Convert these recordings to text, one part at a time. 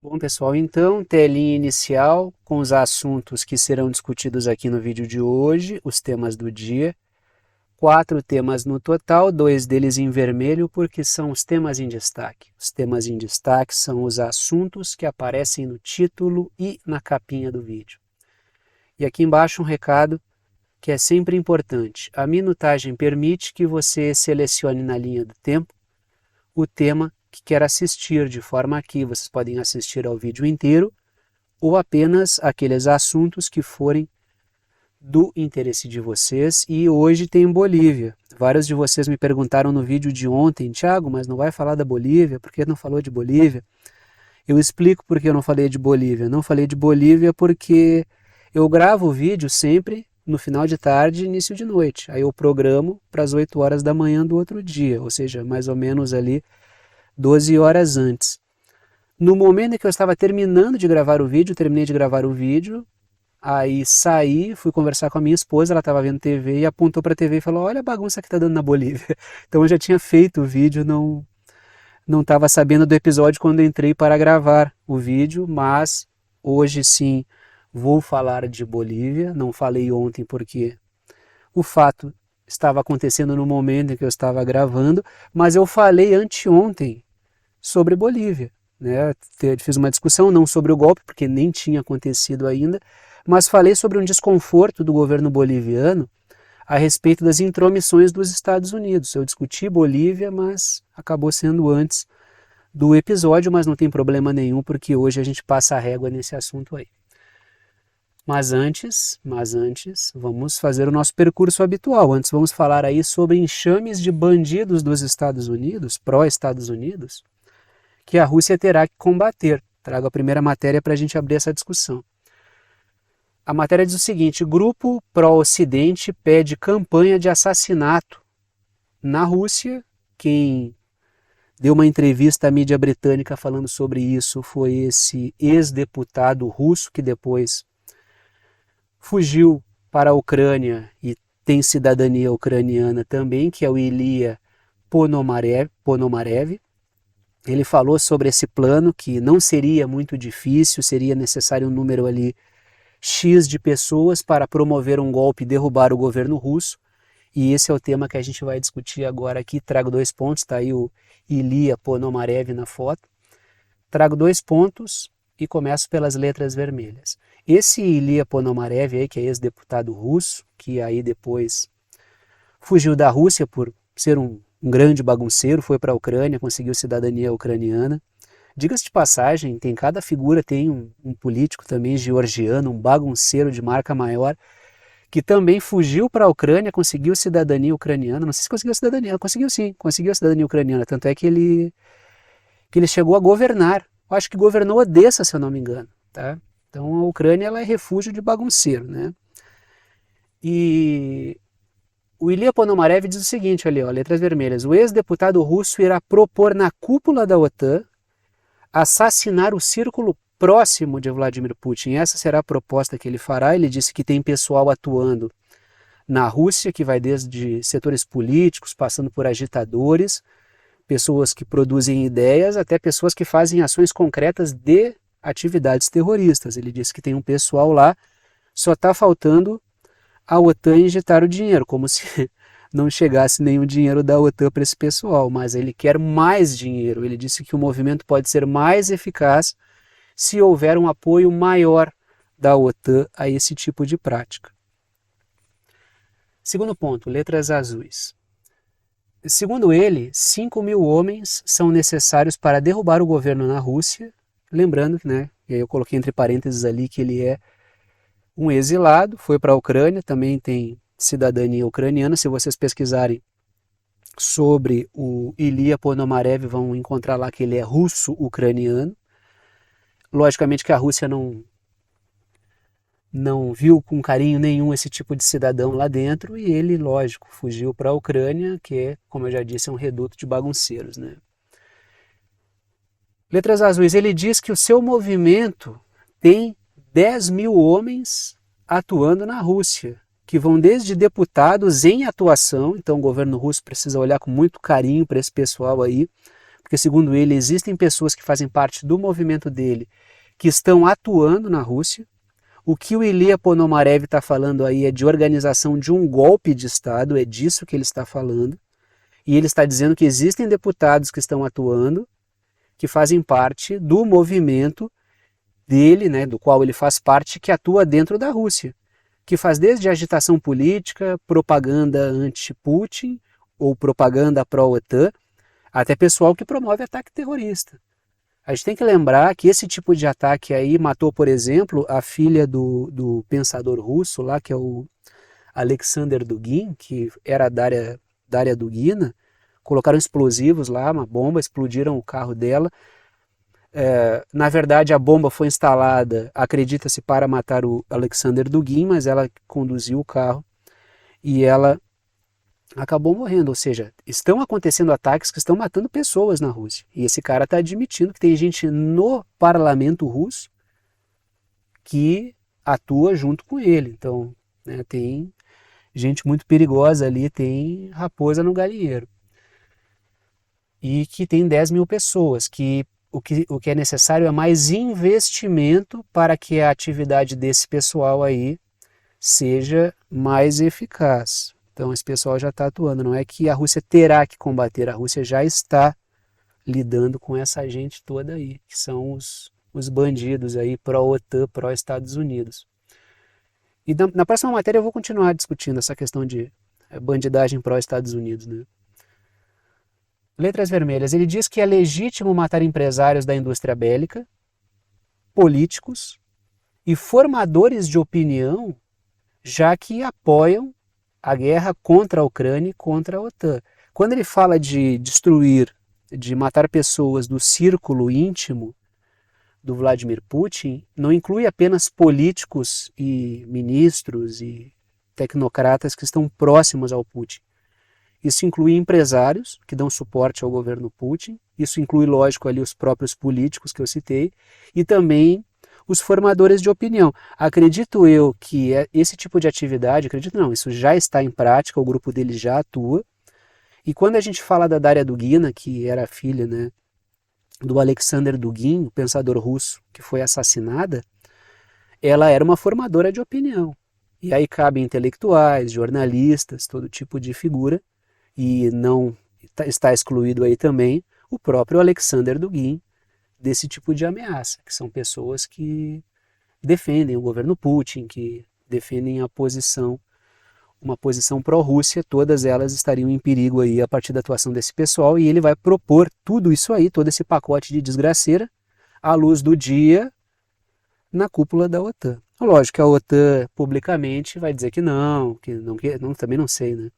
Bom, pessoal, então, telinha inicial com os assuntos que serão discutidos aqui no vídeo de hoje, os temas do dia. 4 temas no total, 2 deles em vermelho, porque são os temas em destaque. Os temas em destaque são os assuntos que aparecem no título e na capinha do vídeo. E aqui embaixo um recado que é sempre importante. A minutagem permite que você selecione na linha do tempo o tema que quer assistir, de forma que vocês podem assistir ao vídeo inteiro ou apenas aqueles assuntos que forem do interesse de vocês. E hoje tem Bolívia. Vários de vocês me perguntaram no vídeo de ontem: Thiago, mas não vai falar da Bolívia? Por que não falou de Bolívia? Eu explico por que eu não falei de Bolívia. Não falei de Bolívia porque eu gravo o vídeo sempre no final de tarde e início de noite. Aí eu programo para as 8 horas da manhã do outro dia, ou seja, mais ou menos ali 12 horas antes. No momento em que eu estava terminando de gravar o vídeo, terminei de gravar o vídeo, aí saí, fui conversar com a minha esposa, ela estava vendo TV e apontou para a TV e falou: olha a bagunça que está dando na Bolívia. Então eu já tinha feito o vídeo, não estava sabendo do episódio quando entrei para gravar o vídeo, mas hoje sim vou falar de Bolívia. Não falei ontem porque o fato estava acontecendo no momento em que eu estava gravando, mas eu falei anteontem sobre Bolívia. Né? Fiz uma discussão não sobre o golpe, porque nem tinha acontecido ainda, mas falei sobre um desconforto do governo boliviano a respeito das intromissões dos Estados Unidos. Eu discuti Bolívia, mas acabou sendo antes do episódio, mas não tem problema nenhum, porque hoje a gente passa a régua nesse assunto aí. Mas antes, vamos fazer o nosso percurso habitual. Antes vamos falar aí sobre enxames de bandidos dos Estados Unidos, pró-Estados Unidos, que a Rússia terá que combater. Trago a primeira matéria para a gente abrir essa discussão. A matéria diz o seguinte: grupo pró-Ocidente pede campanha de assassinato na Rússia. Quem deu uma entrevista à mídia britânica falando sobre isso foi esse ex-deputado russo que depois fugiu para a Ucrânia e tem cidadania ucraniana também, que é o Ilya Ponomarev. Ele falou sobre esse plano, que não seria muito difícil, seria necessário um número ali X de pessoas para promover um golpe e derrubar o governo russo. E esse é o tema que a gente vai discutir agora aqui. Trago 2 pontos, está aí o Ilya Ponomarev na foto. Trago 2 pontos e começo pelas letras vermelhas. Esse Ilya Ponomarev, aí, que é ex-deputado russo, que aí depois fugiu da Rússia por ser um grande bagunceiro, foi para a Ucrânia, conseguiu cidadania ucraniana. Diga-se de passagem, tem cada figura, tem um político também georgiano, um bagunceiro de marca maior, que também fugiu para a Ucrânia, conseguiu cidadania ucraniana. Não sei se conseguiu cidadania, conseguiu sim, conseguiu a cidadania ucraniana. Tanto é que ele chegou a governar. Eu acho que governou Odessa, se eu não me engano. Tá? Então a Ucrânia ela é refúgio de bagunceiro. Né? E o Ilya Ponomarev diz o seguinte ali, ó, letras vermelhas: o ex-deputado russo irá propor na cúpula da OTAN assassinar o círculo próximo de Vladimir Putin. Essa será a proposta que ele fará. Ele disse que tem pessoal atuando na Rússia, que vai desde setores políticos, passando por agitadores, pessoas que produzem ideias, até pessoas que fazem ações concretas de atividades terroristas. Ele disse que tem um pessoal lá, só está faltando a OTAN injetar o dinheiro, como se não chegasse nenhum dinheiro da OTAN para esse pessoal, mas ele quer mais dinheiro. Ele disse que o movimento pode ser mais eficaz se houver um apoio maior da OTAN a esse tipo de prática. Segundo ponto, letras azuis. Segundo ele, 5.000 homens são necessários para derrubar o governo na Rússia, lembrando, né, e aí eu coloquei entre parênteses ali que ele é um exilado, foi para a Ucrânia, também tem cidadania ucraniana. Se vocês pesquisarem sobre o Ilya Ponomarev, vão encontrar lá que ele é russo-ucraniano. Logicamente que a Rússia não viu com carinho nenhum esse tipo de cidadão lá dentro e ele, lógico, fugiu para a Ucrânia, que é, como eu já disse, um reduto de bagunceiros. Né? Letras azuis, ele diz que o seu movimento tem 10.000 homens atuando na Rússia, que vão desde deputados em atuação. Então o governo russo precisa olhar com muito carinho para esse pessoal aí, porque segundo ele existem pessoas que fazem parte do movimento dele que estão atuando na Rússia. O que o Ilya Ponomarev está falando aí é de organização de um golpe de Estado, é disso que ele está falando. E ele está dizendo que existem deputados que estão atuando, que fazem parte do movimento dele, né, do qual ele faz parte, que atua dentro da Rússia, que faz desde agitação política, propaganda anti-Putin ou propaganda pró-OTAN, até pessoal que promove ataque terrorista. A gente tem que lembrar que esse tipo de ataque aí matou, por exemplo, a filha do pensador russo lá, que é o Alexander Dugin, que era Daria Dugina. Colocaram explosivos lá, uma bomba, explodiram o carro dela. Na verdade, a bomba foi instalada, acredita-se, para matar o Alexander Dugin, mas ela conduziu o carro e ela acabou morrendo. Ou seja, estão acontecendo ataques que estão matando pessoas na Rússia. E esse cara está admitindo que tem gente no parlamento russo que atua junto com ele. Então, né, tem gente muito perigosa ali, tem raposa no galinheiro. E que tem 10 mil pessoas, que o que é necessário é mais investimento para que a atividade desse pessoal aí seja mais eficaz. Então esse pessoal já está atuando, não é que a Rússia terá que combater, a Rússia já está lidando com essa gente toda aí, que são os bandidos aí pró-OTAN, pró-Estados Unidos. E na próxima matéria eu vou continuar discutindo essa questão de bandidagem pró-Estados Unidos, né? Letras vermelhas. Ele diz que é legítimo matar empresários da indústria bélica, políticos e formadores de opinião, já que apoiam a guerra contra a Ucrânia e contra a OTAN. Quando ele fala de destruir, de matar pessoas do círculo íntimo do Vladimir Putin, não inclui apenas políticos e ministros e tecnocratas que estão próximos ao Putin. Isso inclui empresários que dão suporte ao governo Putin, isso inclui, lógico, ali os próprios políticos que eu citei, e também os formadores de opinião. Acredito eu que esse tipo de atividade, acredito não, isso já está em prática, o grupo dele já atua, e quando a gente fala da Daria Dugina, que era filha, né, do Alexander Dugin, o pensador russo que foi assassinada, ela era uma formadora de opinião. E aí cabem intelectuais, jornalistas, todo tipo de figura, e não está excluído aí também o próprio Alexander Dugin desse tipo de ameaça, que são pessoas que defendem o governo Putin, que defendem uma posição pró-Rússia, todas elas estariam em perigo aí a partir da atuação desse pessoal, e ele vai propor tudo isso aí, todo esse pacote de desgraceira, à luz do dia, na cúpula da OTAN. Lógico que a OTAN publicamente vai dizer que não, também não sei, né?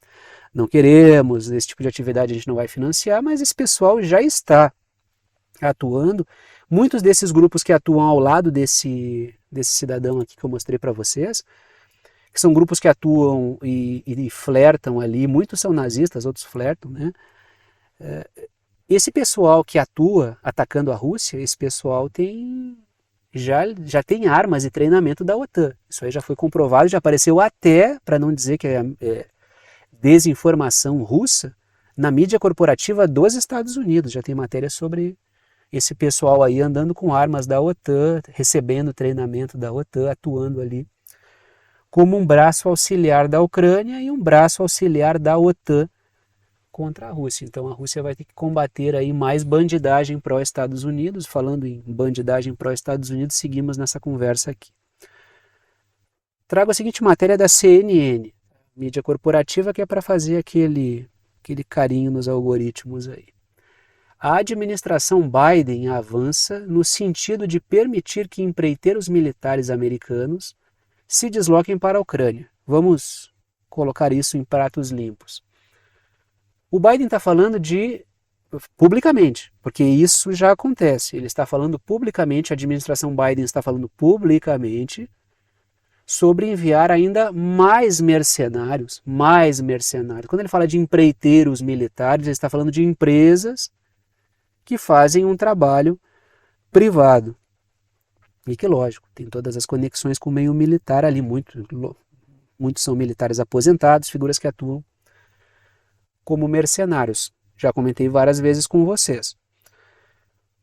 Não queremos, esse tipo de atividade a gente não vai financiar, mas esse pessoal já está atuando. Muitos desses grupos que atuam ao lado desse cidadão aqui que eu mostrei para vocês, que são grupos que atuam e flertam ali, muitos são nazistas, outros flertam, né? Esse pessoal que atua atacando a Rússia, esse pessoal já tem armas e treinamento da OTAN. Isso aí já foi comprovado, já apareceu até, para não dizer que é desinformação russa, na mídia corporativa dos Estados Unidos. Já tem matéria sobre esse pessoal aí andando com armas da OTAN, recebendo treinamento da OTAN, atuando ali como um braço auxiliar da Ucrânia e um braço auxiliar da OTAN contra a Rússia. Então a Rússia vai ter que combater aí mais bandidagem pró-Estados Unidos. Falando em bandidagem pró-Estados Unidos, seguimos nessa conversa aqui. Trago a seguinte matéria da CNN, mídia corporativa, que é para fazer aquele carinho nos algoritmos aí. A administração Biden avança no sentido de permitir que empreiteiros militares americanos se desloquem para a Ucrânia. Vamos colocar isso em pratos limpos. O Biden está falando publicamente, porque isso já acontece. Ele está falando publicamente, a administração Biden está falando publicamente sobre enviar ainda mais mercenários. Quando ele fala de empreiteiros militares, ele está falando de empresas que fazem um trabalho privado. E que, lógico, tem todas as conexões com o meio militar ali, muitos são militares aposentados, figuras que atuam como mercenários. Já comentei várias vezes com vocês.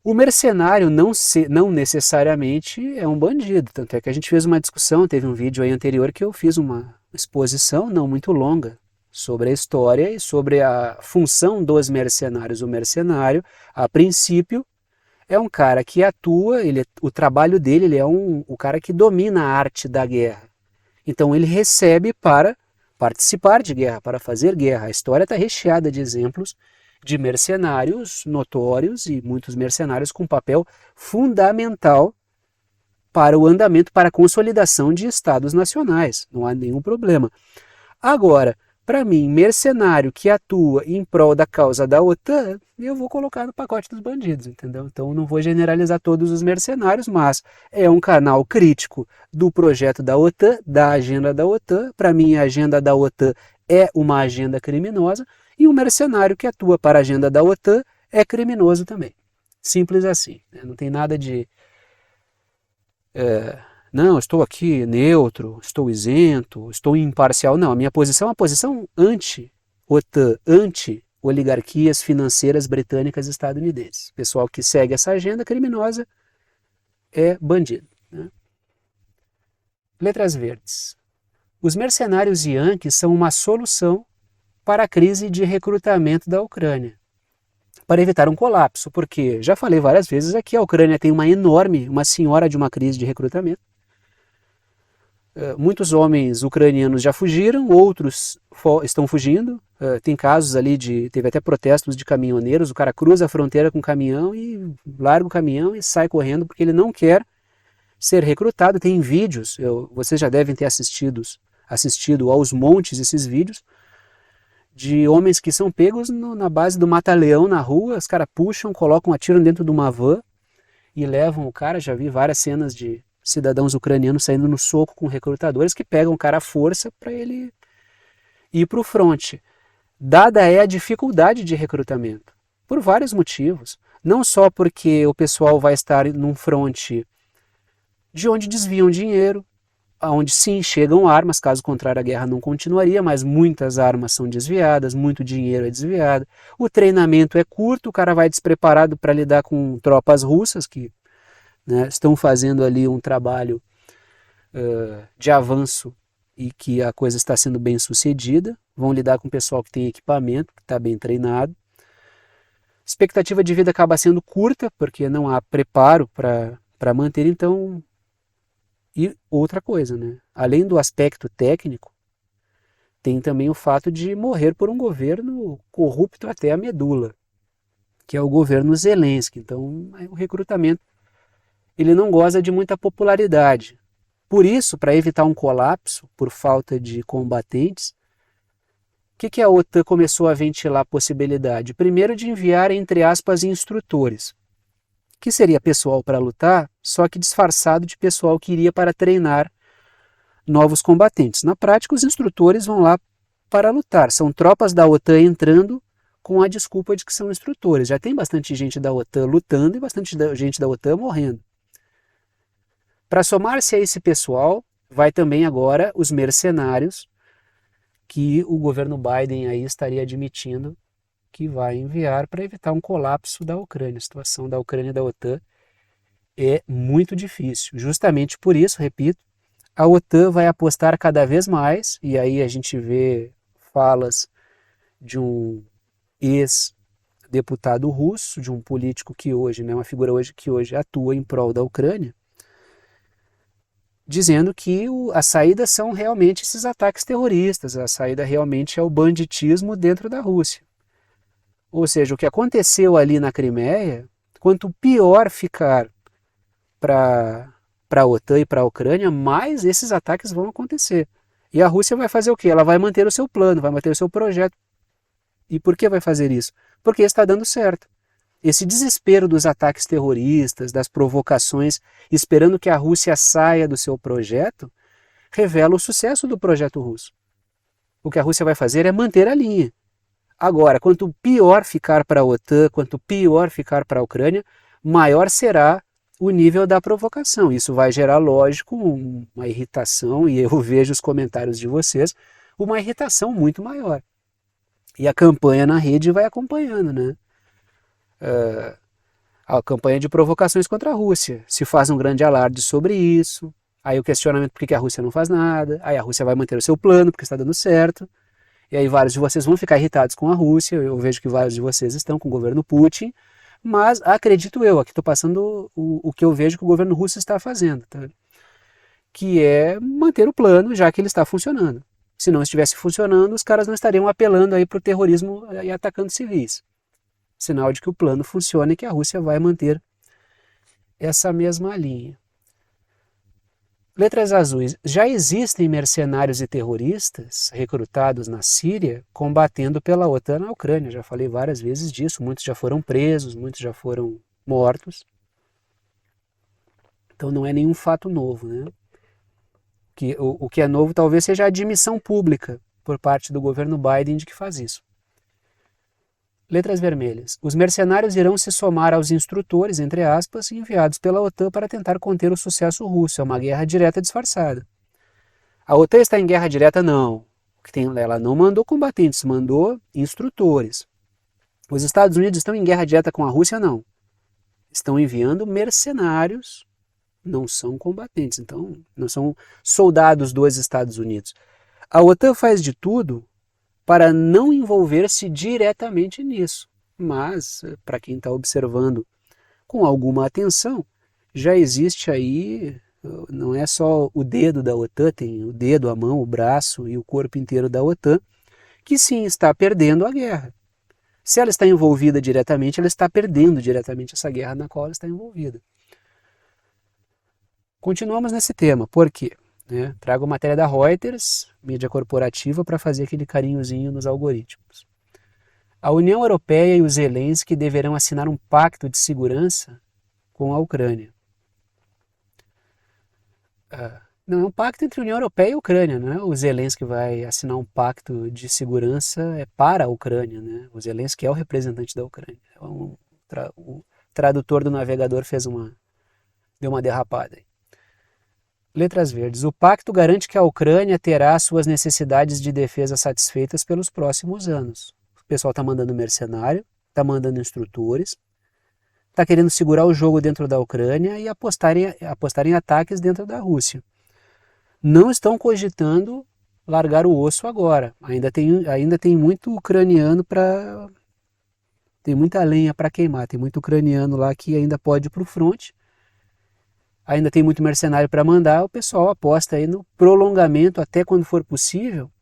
O mercenário não necessariamente é um bandido, tanto é que a gente fez uma discussão, teve um vídeo aí anterior que eu fiz uma exposição não muito longa sobre a história e sobre a função dos mercenários. O mercenário, a princípio, é um cara que atua, o trabalho dele ele é o cara que domina a arte da guerra. Então ele recebe para participar de guerra, para fazer guerra. A história está recheada de exemplos de mercenários notórios e muitos mercenários com papel fundamental para o andamento, para a consolidação de estados nacionais. Não há nenhum problema. Agora, para mim, mercenário que atua em prol da causa da OTAN, eu vou colocar no pacote dos bandidos, entendeu? Então não vou generalizar todos os mercenários, mas é um canal crítico do projeto da OTAN, da agenda da OTAN. Para mim, a agenda da OTAN é uma agenda criminosa e um mercenário que atua para a agenda da OTAN é criminoso também. Simples assim, né? Não tem nada de... não, estou aqui neutro, estou isento, estou imparcial. Não, a minha posição é uma posição anti-OTAN, anti-oligarquias financeiras britânicas e estadunidenses. O pessoal que segue essa agenda criminosa é bandido, né? Letras verdes. Os mercenários yankees são uma solução para a crise de recrutamento da Ucrânia, para evitar um colapso, porque, já falei várias vezes aqui, a Ucrânia tem uma senhora de uma crise de recrutamento. Muitos homens ucranianos já fugiram, outros estão fugindo. Tem casos ali teve até protestos de caminhoneiros, o cara cruza a fronteira com o caminhão e larga o caminhão e sai correndo porque ele não quer ser recrutado. Tem vídeos, vocês já devem ter assistido aos montes esses vídeos, de homens que são pegos na base do mata-leão na rua, os caras puxam, colocam, atiram dentro de uma van e levam o cara. Já vi várias cenas de cidadãos ucranianos saindo no soco com recrutadores que pegam o cara à força para ele ir para o fronte. Dada é a dificuldade de recrutamento, por vários motivos. Não só porque o pessoal vai estar num fronte de onde desviam dinheiro, onde sim chegam armas, caso contrário a guerra não continuaria, mas muitas armas são desviadas, muito dinheiro é desviado, o treinamento é curto, o cara vai despreparado para lidar com tropas russas que, né, estão fazendo ali um trabalho de avanço e que a coisa está sendo bem sucedida, vão lidar com o pessoal que tem equipamento, que está bem treinado. Expectativa de vida acaba sendo curta, porque não há preparo para manter, então... E outra coisa, né? Além do aspecto técnico, tem também o fato de morrer por um governo corrupto até a medula, que é o governo Zelensky. Então, o recrutamento ele não goza de muita popularidade. Por isso, para evitar um colapso por falta de combatentes, o que a OTAN começou a ventilar a possibilidade? Primeiro, de enviar, entre aspas, instrutores, que seria pessoal para lutar, só que disfarçado de pessoal que iria para treinar novos combatentes. Na prática, os instrutores vão lá para lutar. São tropas da OTAN entrando com a desculpa de que são instrutores. Já tem bastante gente da OTAN lutando e bastante gente da OTAN morrendo. Para somar-se a esse pessoal, vai também agora os mercenários que o governo Biden aí estaria admitindo que vai enviar para evitar um colapso da Ucrânia. A situação da Ucrânia e da OTAN é muito difícil. Justamente por isso, repito, a OTAN vai apostar cada vez mais, e aí a gente vê falas de um ex-deputado russo, de um político que hoje, né, uma figura que hoje atua em prol da Ucrânia, dizendo que a saída são realmente esses ataques terroristas, a saída realmente é o banditismo dentro da Rússia. Ou seja, o que aconteceu ali na Crimeia, quanto pior ficar para a OTAN e para a Ucrânia, mais esses ataques vão acontecer. E a Rússia vai fazer o quê? Ela vai manter o seu plano, vai manter o seu projeto. E por que vai fazer isso? Porque está dando certo. Esse desespero dos ataques terroristas, das provocações, esperando que a Rússia saia do seu projeto, revela o sucesso do projeto russo. O que a Rússia vai fazer é manter a linha. Agora, quanto pior ficar para a OTAN, quanto pior ficar para a Ucrânia, maior será o nível da provocação. Isso vai gerar, lógico, uma irritação, e eu vejo os comentários de vocês, uma irritação muito maior. E a campanha na rede vai acompanhando, né? A campanha de provocações contra a Rússia. Se faz um grande alarde sobre isso, aí o questionamento por que a Rússia não faz nada, aí a Rússia vai manter o seu plano porque está dando certo, e aí vários de vocês vão ficar irritados com a Rússia, eu vejo que vários de vocês estão com o governo Putin, mas acredito eu, aqui estou passando o que eu vejo que o governo russo está fazendo, tá? Que é manter o plano já que ele está funcionando. Se não estivesse funcionando, os caras não estariam apelando aí para o terrorismo e atacando civis. Sinal de que o plano funciona e que a Rússia vai manter essa mesma linha. Letras azuis. Já existem mercenários e terroristas recrutados na Síria combatendo pela OTAN na Ucrânia. Já falei várias vezes disso. Muitos já foram presos, muitos já foram mortos. Então não é nenhum fato novo, né? O que é novo talvez seja a admissão pública por parte do governo Biden de que faz isso. Letras vermelhas. Os mercenários irão se somar aos instrutores, entre aspas, enviados pela OTAN para tentar conter o sucesso russo. É uma guerra direta disfarçada. A OTAN está em guerra direta? Não. Ela não mandou combatentes, mandou instrutores. Os Estados Unidos estão em guerra direta com a Rússia? Não. Estão enviando mercenários, não são combatentes, então não são soldados dos Estados Unidos. A OTAN faz de tudo para não envolver-se diretamente nisso. Mas, para quem está observando com alguma atenção, já existe aí, não é só o dedo da OTAN, tem o dedo, a mão, o braço e o corpo inteiro da OTAN, que sim está perdendo a guerra. Se ela está envolvida diretamente, ela está perdendo diretamente essa guerra na qual ela está envolvida. Continuamos nesse tema, por quê? Trago matéria da Reuters, mídia corporativa, para fazer aquele carinhozinho nos algoritmos. A União Europeia e os Zelensky deverão assinar um pacto de segurança com a Ucrânia. Não, é um pacto entre a União Europeia e a Ucrânia, não é? O Zelensky vai assinar um pacto de segurança para a Ucrânia, né? O Zelensky é o representante da Ucrânia. O tradutor do navegador deu uma derrapada aí. Letras verdes. O pacto garante que a Ucrânia terá suas necessidades de defesa satisfeitas pelos próximos anos. O pessoal está mandando mercenário, está mandando instrutores, está querendo segurar o jogo dentro da Ucrânia e apostar em ataques dentro da Rússia. Não estão cogitando largar o osso agora. Ainda tem muito ucraniano para... Tem muita lenha para queimar, tem muito ucraniano lá que ainda pode ir para o fronte. Ainda tem muito mercenário para mandar, o pessoal aposta aí no prolongamento, até quando for possível,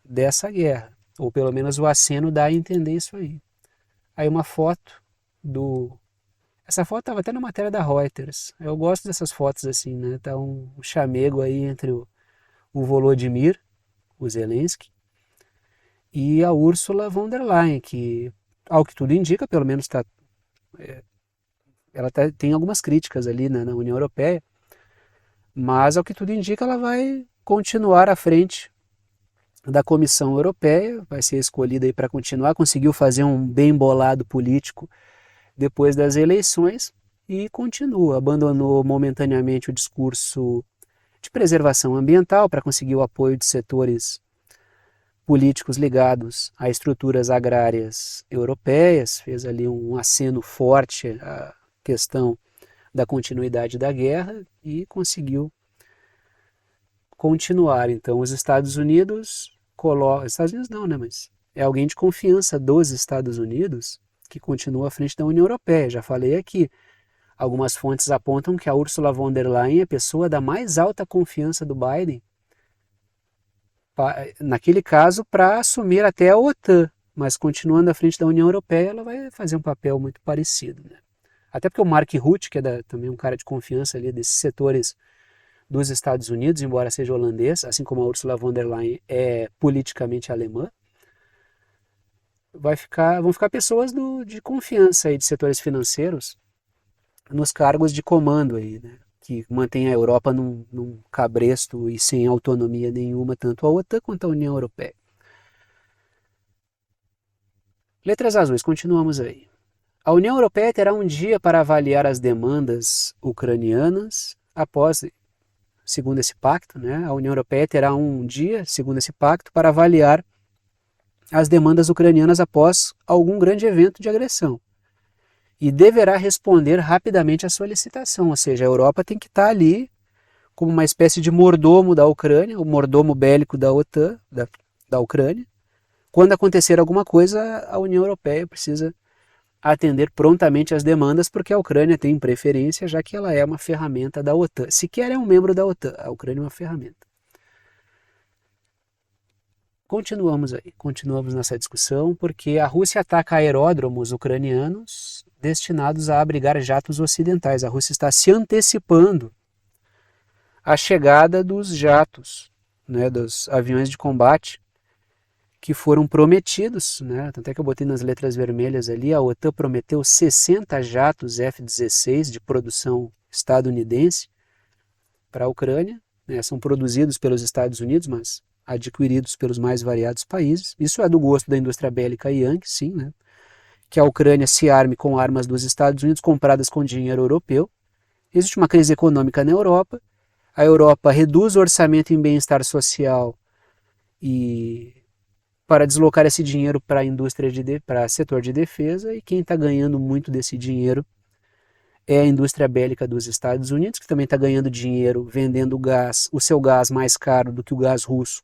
dessa guerra. Ou pelo menos o aceno dá a entender isso aí. Aí uma foto do... Essa foto estava até na matéria da Reuters. Eu gosto dessas fotos assim, né? Tá um chamego aí entre o Volodymyr, o Zelensky, e a Ursula von der Leyen, que, ao que tudo indica, pelo menos ela tem algumas críticas ali, né, na União Europeia, mas ao que tudo indica ela vai continuar à frente da Comissão Europeia, vai ser escolhida para continuar, conseguiu fazer um bem bolado político depois das eleições e continua, abandonou momentaneamente o discurso de preservação ambiental para conseguir o apoio de setores políticos ligados a estruturas agrárias europeias, fez ali um aceno forte a questão da continuidade da guerra e conseguiu continuar. Então os Estados Unidos Estados Unidos não, né, mas é alguém de confiança dos Estados Unidos que continua à frente da União Europeia. Já falei aqui, algumas fontes apontam que a Ursula von der Leyen é a pessoa da mais alta confiança do Biden, naquele caso para assumir até a OTAN, mas continuando à frente da União Europeia ela vai fazer um papel muito parecido, né? Até porque o Mark Rutte, que é também um cara de confiança ali desses setores dos Estados Unidos, embora seja holandês, assim como a Ursula von der Leyen é politicamente alemã, vão ficar pessoas de confiança aí de setores financeiros nos cargos de comando aí, né? Que mantém a Europa num cabresto e sem autonomia nenhuma, tanto a OTAN quanto a União Europeia. Letras azuis, continuamos aí. A União Europeia terá um dia para avaliar as demandas ucranianas após, segundo esse pacto, né? A União Europeia terá um dia, segundo esse pacto, para avaliar as demandas ucranianas após algum grande evento de agressão. e deverá responder rapidamente à solicitação, ou seja, a Europa tem que estar ali como uma espécie de mordomo da Ucrânia, o mordomo bélico da OTAN, da Ucrânia. Quando acontecer alguma coisa, a União Europeia precisa atender prontamente às demandas, porque a Ucrânia tem preferência, já que ela é uma ferramenta da OTAN. Sequer é um membro da OTAN, a Ucrânia é uma ferramenta. Continuamos nessa discussão, porque a Rússia ataca aeródromos ucranianos destinados a abrigar jatos ocidentais. A Rússia está se antecipando à chegada dos jatos, né, dos aviões de combate que foram prometidos, né? Tanto é que eu botei nas letras vermelhas ali, a OTAN prometeu 60 jatos F-16 de produção estadunidense para a Ucrânia, né? São produzidos pelos Estados Unidos, mas adquiridos pelos mais variados países. Isso é do gosto da indústria bélica Yankee, sim, né? Que a Ucrânia se arme com armas dos Estados Unidos compradas com dinheiro europeu. Existe uma crise econômica na Europa, a Europa reduz o orçamento em bem-estar social e para deslocar esse dinheiro para a indústria para setor de defesa, e quem está ganhando muito desse dinheiro é a indústria bélica dos Estados Unidos, que também está ganhando dinheiro vendendo gás, o seu gás mais caro do que o gás russo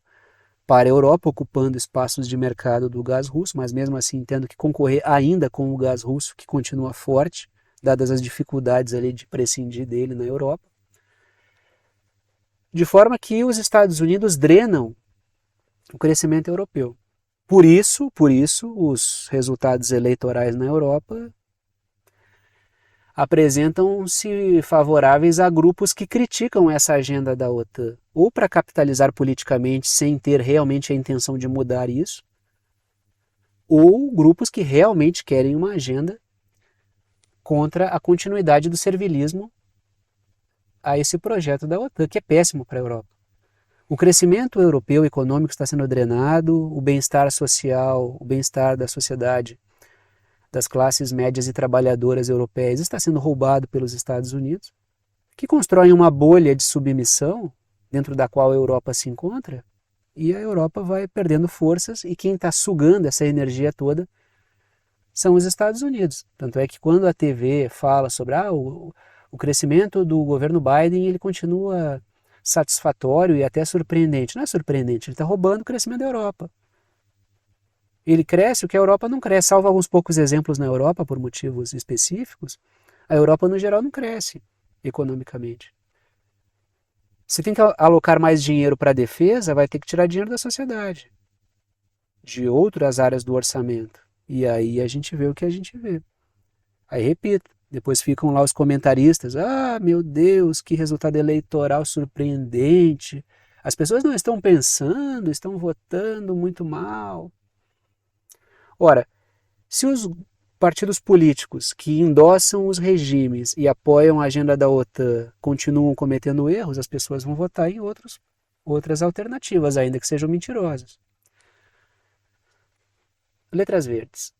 para a Europa, ocupando espaços de mercado do gás russo, mas mesmo assim tendo que concorrer ainda com o gás russo, que continua forte, dadas as dificuldades ali de prescindir dele na Europa. De forma que os Estados Unidos drenam o crescimento europeu. Por isso, os resultados eleitorais na Europa apresentam-se favoráveis a grupos que criticam essa agenda da OTAN, ou para capitalizar politicamente sem ter realmente a intenção de mudar isso, ou grupos que realmente querem uma agenda contra a continuidade do servilismo a esse projeto da OTAN, que é péssimo para a Europa. O crescimento europeu econômico está sendo drenado, o bem-estar social, o bem-estar da sociedade, das classes médias e trabalhadoras europeias está sendo roubado pelos Estados Unidos, que constroem uma bolha de submissão dentro da qual a Europa se encontra, e a Europa vai perdendo forças, e quem está sugando essa energia toda são os Estados Unidos. Tanto é que quando a TV fala sobre o crescimento do governo Biden, ele continua satisfatório e até surpreendente. Não é surpreendente, ele está roubando o crescimento da Europa. Ele cresce o que a Europa não cresce, salvo alguns poucos exemplos na Europa por motivos específicos. A Europa no geral não cresce economicamente. Se tem que alocar mais dinheiro para a defesa, vai ter que tirar dinheiro da sociedade, de outras áreas do orçamento. E aí a gente vê o que a gente vê. Aí repito, depois ficam lá os comentaristas, meu Deus, que resultado eleitoral surpreendente. As pessoas não estão pensando, estão votando muito mal. Ora, se os partidos políticos que endossam os regimes e apoiam a agenda da OTAN continuam cometendo erros, as pessoas vão votar em outras alternativas, ainda que sejam mentirosas. Letras verdes.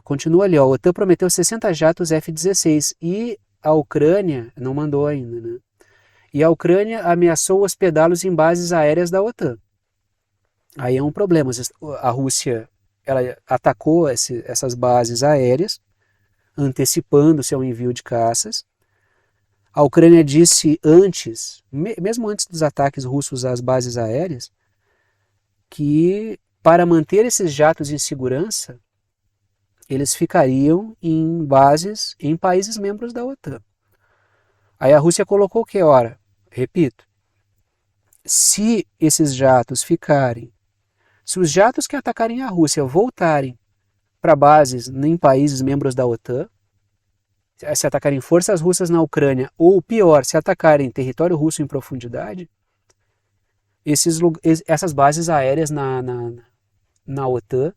Continua ali, a OTAN prometeu 60 jatos F-16 e a Ucrânia não mandou ainda, né? E a Ucrânia ameaçou hospedá-los em bases aéreas da OTAN. Aí é um problema. A Rússia ela atacou essas bases aéreas, antecipando-se ao envio de caças. A Ucrânia disse antes, mesmo antes dos ataques russos às bases aéreas, que para manter esses jatos em segurança, eles ficariam em bases em países membros da OTAN. Aí a Rússia colocou o que? Ora, repito, se esses jatos ficarem, se os jatos que atacarem a Rússia voltarem para bases em países membros da OTAN, se atacarem forças russas na Ucrânia, ou pior, se atacarem território russo em profundidade, essas bases aéreas na OTAN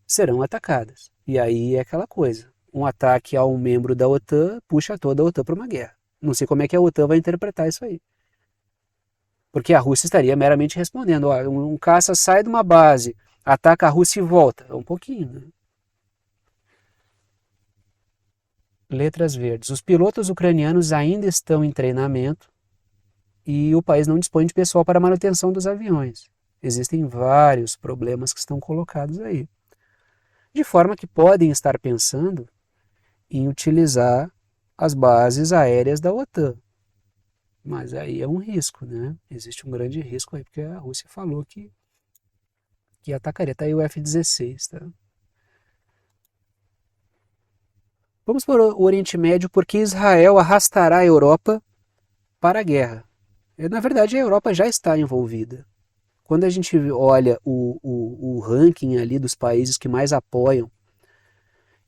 serão atacadas. E aí é aquela coisa, um ataque a um membro da OTAN puxa toda a OTAN para uma guerra. Não sei como é que a OTAN vai interpretar isso aí. Porque a Rússia estaria meramente respondendo, um caça sai de uma base, ataca a Rússia e volta. É um pouquinho, né? Letras verdes. Os pilotos ucranianos ainda estão em treinamento e o país não dispõe de pessoal para a manutenção dos aviões. Existem vários problemas que estão colocados aí. de forma que podem estar pensando em utilizar as bases aéreas da OTAN. Mas aí é um risco, né? Existe um grande risco aí, porque a Rússia falou que atacaria. Tá aí o F-16, tá? Vamos para o Oriente Médio, porque Israel arrastará a Europa para a guerra. Na verdade, a Europa já está envolvida. Quando a gente olha o ranking ali dos países que mais apoiam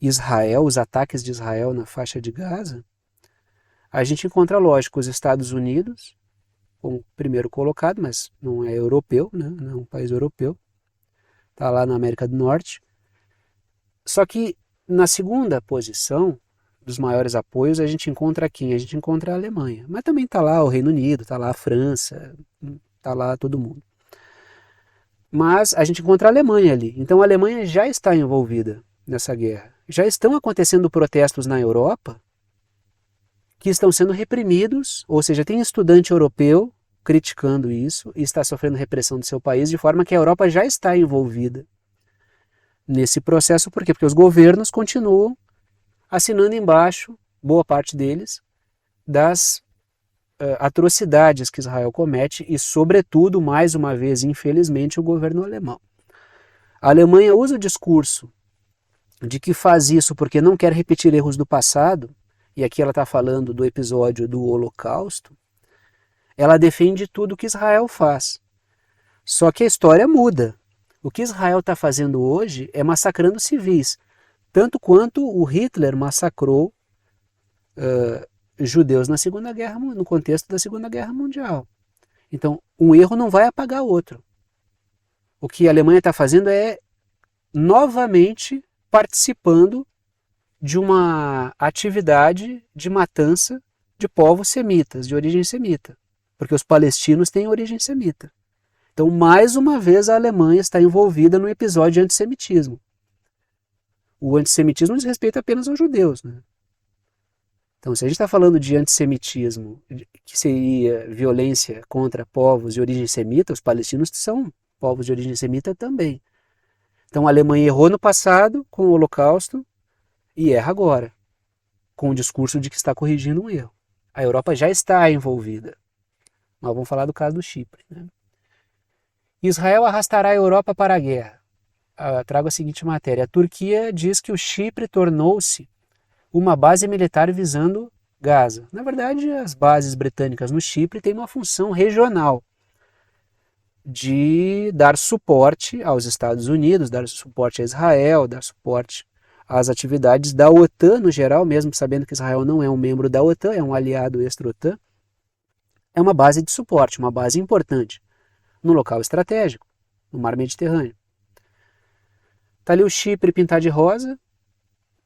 Israel, os ataques de Israel na faixa de Gaza, a gente encontra, lógico, os Estados Unidos como primeiro colocado, mas não é europeu, né? Não é um país europeu. Está lá na América do Norte. Só que na segunda posição dos maiores apoios a gente encontra quem? A gente encontra a Alemanha. Mas também está lá o Reino Unido, está lá a França, está lá todo mundo. Mas a gente encontra a Alemanha ali. Então a Alemanha já está envolvida nessa guerra. Já estão acontecendo protestos na Europa que estão sendo reprimidos, ou seja, tem estudante europeu criticando isso e está sofrendo repressão do seu país, de forma que a Europa já está envolvida nesse processo. Por quê? Porque os governos continuam assinando embaixo, boa parte deles, das atrocidades que Israel comete e, sobretudo, mais uma vez, infelizmente, o governo alemão. A Alemanha usa o discurso de que faz isso porque não quer repetir erros do passado, e aqui ela está falando do episódio do Holocausto. Ela defende tudo que Israel faz. Só que a história muda. O que Israel está fazendo hoje é massacrando civis, tanto quanto o Hitler massacrou judeus na Segunda Guerra, no contexto da Segunda Guerra Mundial. Então, um erro não vai apagar outro. O que a Alemanha está fazendo é novamente participando de uma atividade de matança de povos semitas, de origem semita, porque os palestinos têm origem semita. Então, mais uma vez, a Alemanha está envolvida no episódio de antissemitismo. O antissemitismo diz respeito apenas aos judeus, né? Então, se a gente está falando de antissemitismo, que seria violência contra povos de origem semita, os palestinos são povos de origem semita também. Então, a Alemanha errou no passado com o Holocausto e erra agora, com o discurso de que está corrigindo um erro. A Europa já está envolvida. Mas vamos falar do caso do Chipre, né? Israel arrastará a Europa para a guerra. Trago a seguinte matéria. A Turquia diz que o Chipre tornou-se uma base militar visando Gaza. Na verdade, as bases britânicas no Chipre têm uma função regional de dar suporte aos Estados Unidos, dar suporte a Israel, dar suporte às atividades da OTAN no geral, mesmo sabendo que Israel não é um membro da OTAN, é um aliado extra-OTAN. É uma base de suporte, uma base importante, no local estratégico, no mar Mediterrâneo. Está ali o Chipre pintado de rosa,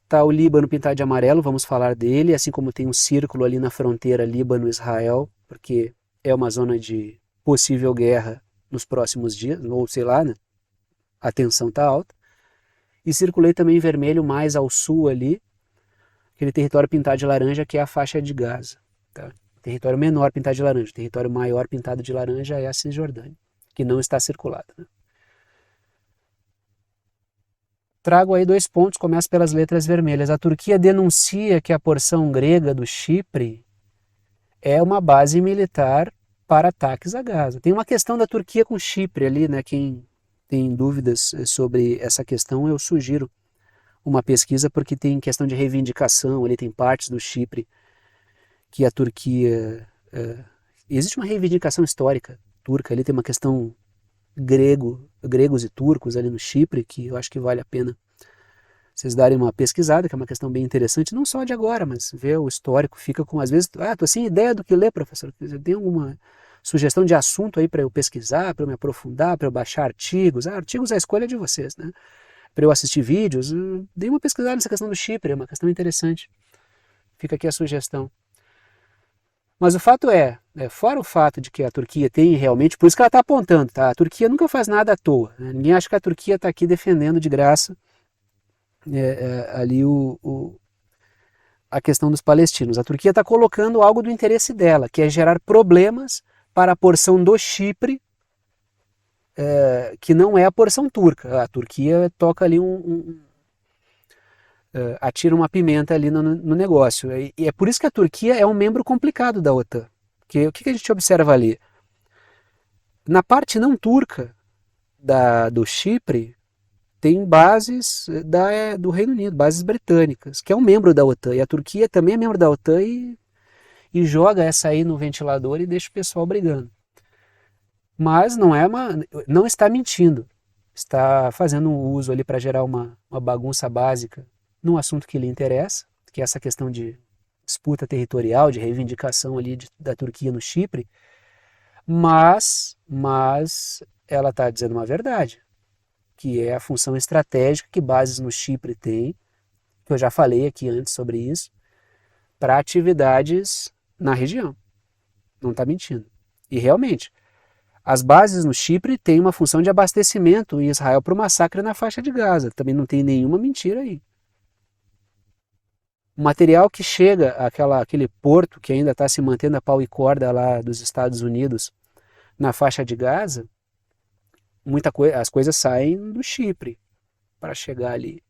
está o Líbano pintado de amarelo, vamos falar dele, assim como tem um círculo ali na fronteira Líbano-Israel, porque é uma zona de possível guerra nos próximos dias, ou sei lá, né? A tensão está alta. E circulei também em vermelho mais ao sul ali, aquele território pintado de laranja que é a faixa de Gaza. Tá? Território menor pintado de laranja, território maior pintado de laranja é a Cisjordânia, que não está circulada. Né? Trago aí 2 pontos, começo pelas letras vermelhas. A Turquia denuncia que a porção grega do Chipre é uma base militar para ataques a Gaza. Tem uma questão da Turquia com Chipre ali, né? Quem tem dúvidas sobre essa questão, eu sugiro uma pesquisa, porque tem questão de reivindicação, ali tem partes do Chipre que a Turquia... existe uma reivindicação histórica turca, ali tem uma questão gregos e turcos ali no Chipre, que eu acho que vale a pena vocês darem uma pesquisada, que é uma questão bem interessante, não só de agora, mas ver o histórico, fica com, às vezes, tô sem ideia do que ler, professor, tem alguma sugestão de assunto aí para eu pesquisar, para eu me aprofundar, para eu baixar artigos, artigos é a escolha de vocês, né? Para eu assistir vídeos, dei uma pesquisada nessa questão do Chipre, é uma questão interessante, fica aqui a sugestão. Mas o fato fora o fato de que a Turquia tem realmente, por isso que ela está apontando, tá? A Turquia nunca faz nada à toa, né? Ninguém acha que a Turquia está aqui defendendo de graça ali a questão dos palestinos. A Turquia está colocando algo do interesse dela, que é gerar problemas para a porção do Chipre, que não é a porção turca. A Turquia toca ali atira uma pimenta ali no negócio. E é por isso que a Turquia é um membro complicado da OTAN. Porque o que a gente observa ali? Na parte não turca do Chipre, tem bases do Reino Unido, bases britânicas, que é um membro da OTAN. E a Turquia também é membro da OTAN e joga essa aí no ventilador e deixa o pessoal brigando. Mas não está mentindo. Está fazendo um uso ali para gerar uma bagunça básica num assunto que lhe interessa, que é essa questão de disputa territorial, de reivindicação ali da Turquia no Chipre, mas ela está dizendo uma verdade, que é a função estratégica que bases no Chipre têm, que eu já falei aqui antes sobre isso, para atividades na região. Não está mentindo. E realmente, as bases no Chipre têm uma função de abastecimento em Israel para o massacre na faixa de Gaza. Também não tem nenhuma mentira aí. O material que chega àquele porto que ainda está se mantendo a pau e corda lá dos Estados Unidos na faixa de Gaza, as coisas saem do Chipre para chegar ali.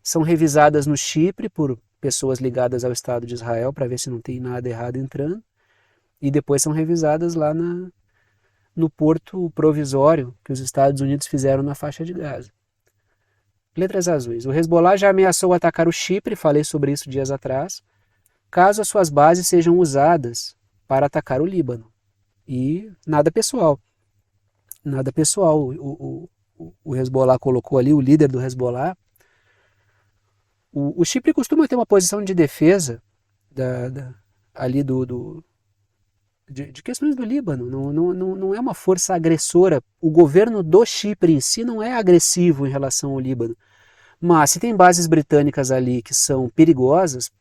São revisadas no Chipre por pessoas ligadas ao Estado de Israel para ver se não tem nada errado entrando. E depois são revisadas lá no porto provisório que os Estados Unidos fizeram na faixa de Gaza. Letras azuis. O Hezbollah já ameaçou atacar o Chipre, falei sobre isso dias atrás, caso as suas bases sejam usadas para atacar o Líbano. E nada pessoal. Nada pessoal. O Hezbollah colocou ali, o líder do Hezbollah. O Chipre costuma ter uma posição de defesa ali de questões do Líbano. Não é uma força agressora. O governo do Chipre em si não é agressivo em relação ao Líbano. Mas se tem bases britânicas ali que são perigosas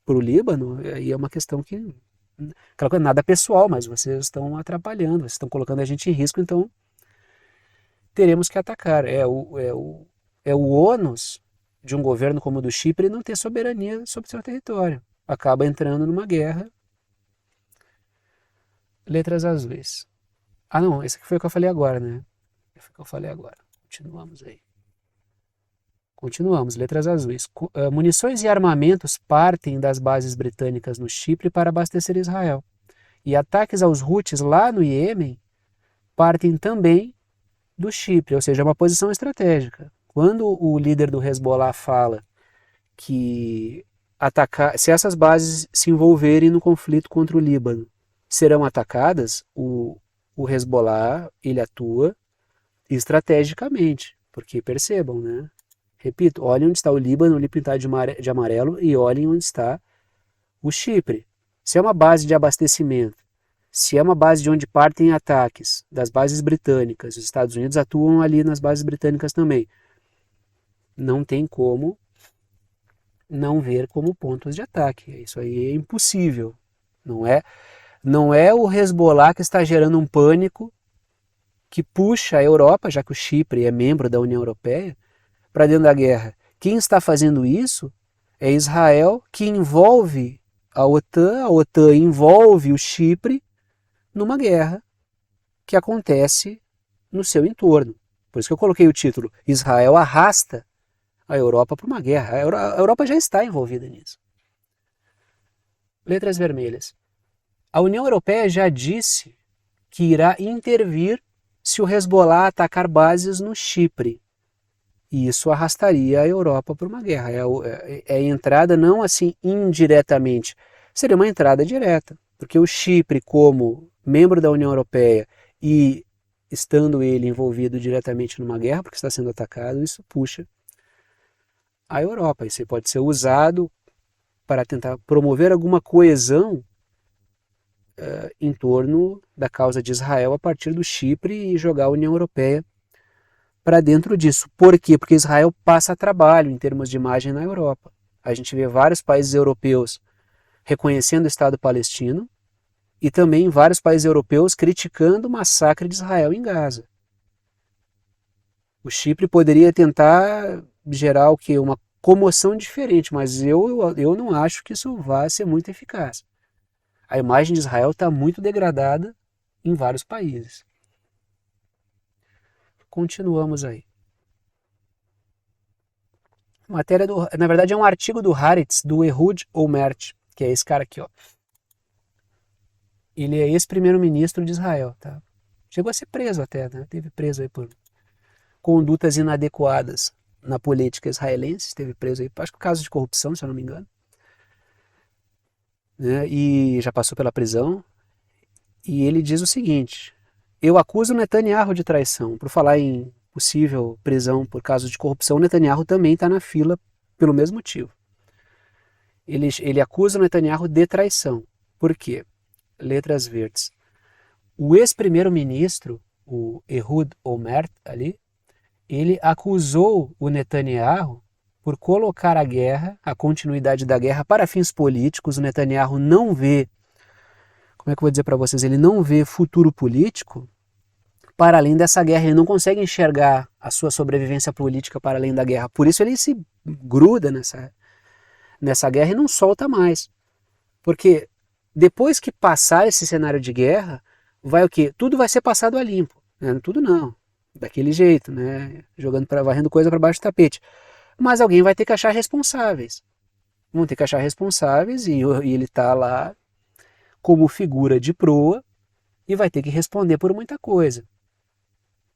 para o Líbano, aí é uma questão que. Aquela coisa, nada pessoal, mas vocês estão atrapalhando, vocês estão colocando a gente em risco, então teremos que atacar. É o ônus de um governo como o do Chipre não ter soberania sobre seu território. Acaba entrando numa guerra. Letras azuis. Ah, não, esse aqui foi o que eu falei agora, né? Foi o que eu falei agora. Continuamos aí. Continuamos, letras azuis. Munições e armamentos partem das bases britânicas no Chipre para abastecer Israel. E ataques aos Houthis lá no Iêmen partem também do Chipre, ou seja, é uma posição estratégica. Quando o líder do Hezbollah fala que se essas bases se envolverem no conflito contra o Líbano, serão atacadas, o Hezbollah ele atua estrategicamente, porque percebam, né? Repito, olhem onde está o Líbano, ali pintado de amarelo, e olhem onde está o Chipre. Se é uma base de abastecimento, se é uma base de onde partem ataques das bases britânicas, os Estados Unidos atuam ali nas bases britânicas também. Não tem como não ver como pontos de ataque. Isso aí é impossível. Não é o Hezbollah que está gerando um pânico que puxa a Europa, já que o Chipre é membro da União Europeia, para dentro da guerra. Quem está fazendo isso é Israel, que envolve a OTAN envolve o Chipre numa guerra que acontece no seu entorno. Por isso que eu coloquei o título: Israel arrasta a Europa para uma guerra. A Europa já está envolvida nisso. Letras vermelhas. A União Europeia já disse que irá intervir se o Hezbollah atacar bases no Chipre. E isso arrastaria a Europa para uma guerra. É a entrada não assim indiretamente, seria uma entrada direta, porque o Chipre, como membro da União Europeia e estando ele envolvido diretamente numa guerra, porque está sendo atacado, isso puxa a Europa. Isso pode ser usado para tentar promover alguma coesão em torno da causa de Israel a partir do Chipre e jogar a União Europeia para dentro disso. Por quê? Porque Israel passa trabalho em termos de imagem na Europa. A gente vê vários países europeus reconhecendo o Estado palestino e também vários países europeus criticando o massacre de Israel em Gaza. O Chipre poderia tentar gerar o quê? Uma comoção diferente, mas eu não acho que isso vá ser muito eficaz. A imagem de Israel está muito degradada em vários países. Continuamos aí. Matéria na verdade é um artigo do Haaretz, do Ehud Olmert, que é esse cara aqui, ó. Ele é ex-primeiro-ministro de Israel, tá? Chegou a ser preso até, né? Teve preso aí por condutas inadequadas na política israelense, esteve preso aí, acho que por causa de corrupção, se eu não me engano, né? E já passou pela prisão. E ele diz o seguinte: eu acuso Netanyahu de traição. Por falar em possível prisão por causa de corrupção, Netanyahu também está na fila pelo mesmo motivo. Ele acusa o Netanyahu de traição. Por quê? Letras verdes. O ex-primeiro-ministro, o Ehud Olmert, ali, ele acusou o Netanyahu por colocar a guerra, a continuidade da guerra, para fins políticos. O Netanyahu não vê, como é que eu vou dizer para vocês, ele não vê futuro político para além dessa guerra. Ele não consegue enxergar a sua sobrevivência política para além da guerra. Por isso ele se gruda nessa guerra e não solta mais. Porque depois que passar esse cenário de guerra, vai o quê? Tudo vai ser passado a limpo. Né? Tudo não. Daquele jeito, né? Varrendo coisa para baixo do tapete. Mas alguém vai ter que achar responsáveis. Vão ter que achar responsáveis e ele está lá como figura de proa e vai ter que responder por muita coisa.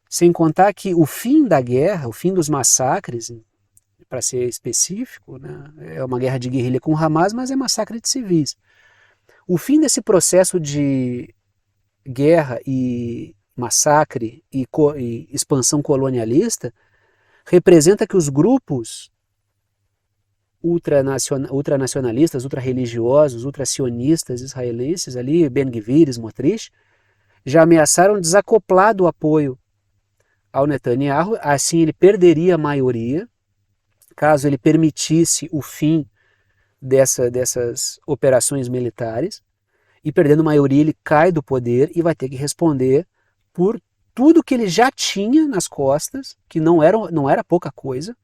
Sem contar que o fim da guerra, o fim dos massacres, para ser específico, né, é uma guerra de guerrilha com Hamas, mas é massacre de civis. O fim desse processo de guerra e massacre e expansão colonialista representa que os grupos ultranacionalistas, ultrarreligiosos, ultrasionistas israelenses ali, Ben Gvir, Smotrich, já ameaçaram desacoplar do apoio ao Netanyahu. Assim ele perderia a maioria, caso ele permitisse o fim dessas operações militares, e perdendo maioria ele cai do poder e vai ter que responder por tudo que ele já tinha nas costas, que não era pouca coisa,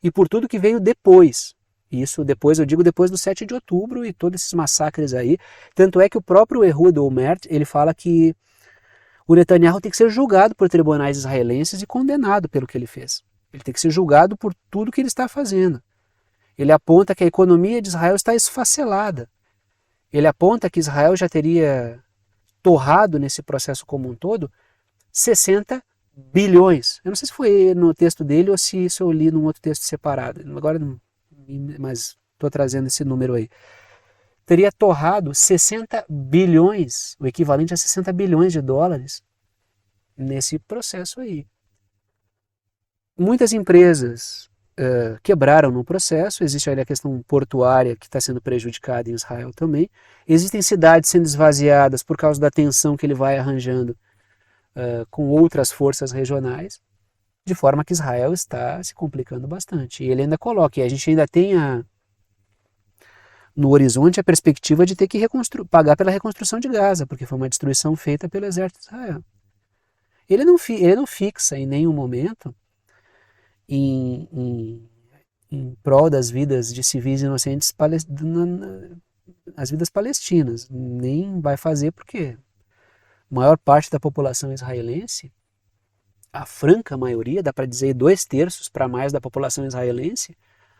e por tudo que veio depois. Isso depois, eu digo depois do 7 de outubro e todos esses massacres aí. Tanto é que o próprio Ehud Olmert, ele fala que o Netanyahu tem que ser julgado por tribunais israelenses e condenado pelo que ele fez. Ele tem que ser julgado por tudo que ele está fazendo. Ele aponta que a economia de Israel está esfacelada. Ele aponta que Israel já teria torrado nesse processo como um todo 60 bilhões. Eu não sei se foi no texto dele ou se isso eu li num outro texto separado. Agora não, mas estou trazendo esse número aí. Teria torrado 60 bilhões, o equivalente a 60 bilhões de dólares nesse processo aí. Muitas empresas quebraram no processo, existe aí a questão portuária que está sendo prejudicada em Israel também. Existem cidades sendo esvaziadas por causa da tensão que ele vai arranjando com outras forças regionais, de forma que Israel está se complicando bastante. E ele ainda coloca, e a gente ainda tem no horizonte a perspectiva de ter que pagar pela reconstrução de Gaza, porque foi uma destruição feita pelo exército de Israel. Ele não fixa em nenhum momento em prol das vidas de civis inocentes, as vidas palestinas. Nem vai fazer porque a maior parte da população israelense, a franca maioria, dá para dizer 2/3 para mais da população israelense,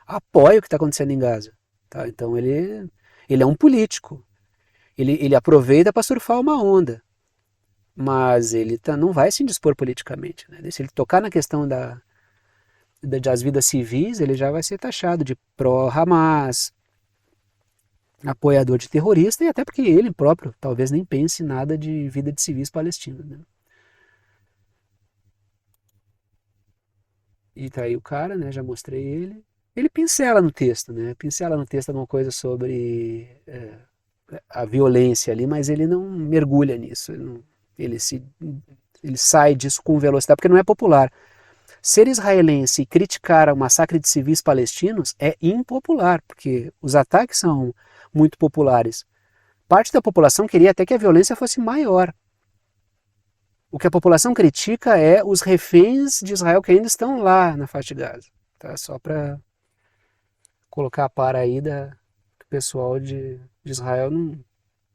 apoia o que está acontecendo em Gaza. Tá? Então ele é um político. Ele aproveita para surfar uma onda. Mas ele não vai se indispor politicamente. Né? Se ele tocar na questão das vidas civis, ele já vai ser taxado de pró-Hamas, apoiador de terrorista, e até porque ele próprio talvez nem pense nada de vida de civis palestinos. Né? E tá aí o cara, né? Já mostrei ele. Ele pincela no texto, né? Pincela no texto alguma coisa sobre a violência ali, mas ele não mergulha nisso. Ele sai disso com velocidade, porque não é popular. Ser israelense e criticar o massacre de civis palestinos é impopular, porque os ataques são muito populares. Parte da população queria até que a violência fosse maior. O que a população critica é os reféns de Israel que ainda estão lá na faixa de Gaza. Tá? Só para colocar a par aí que o pessoal de Israel não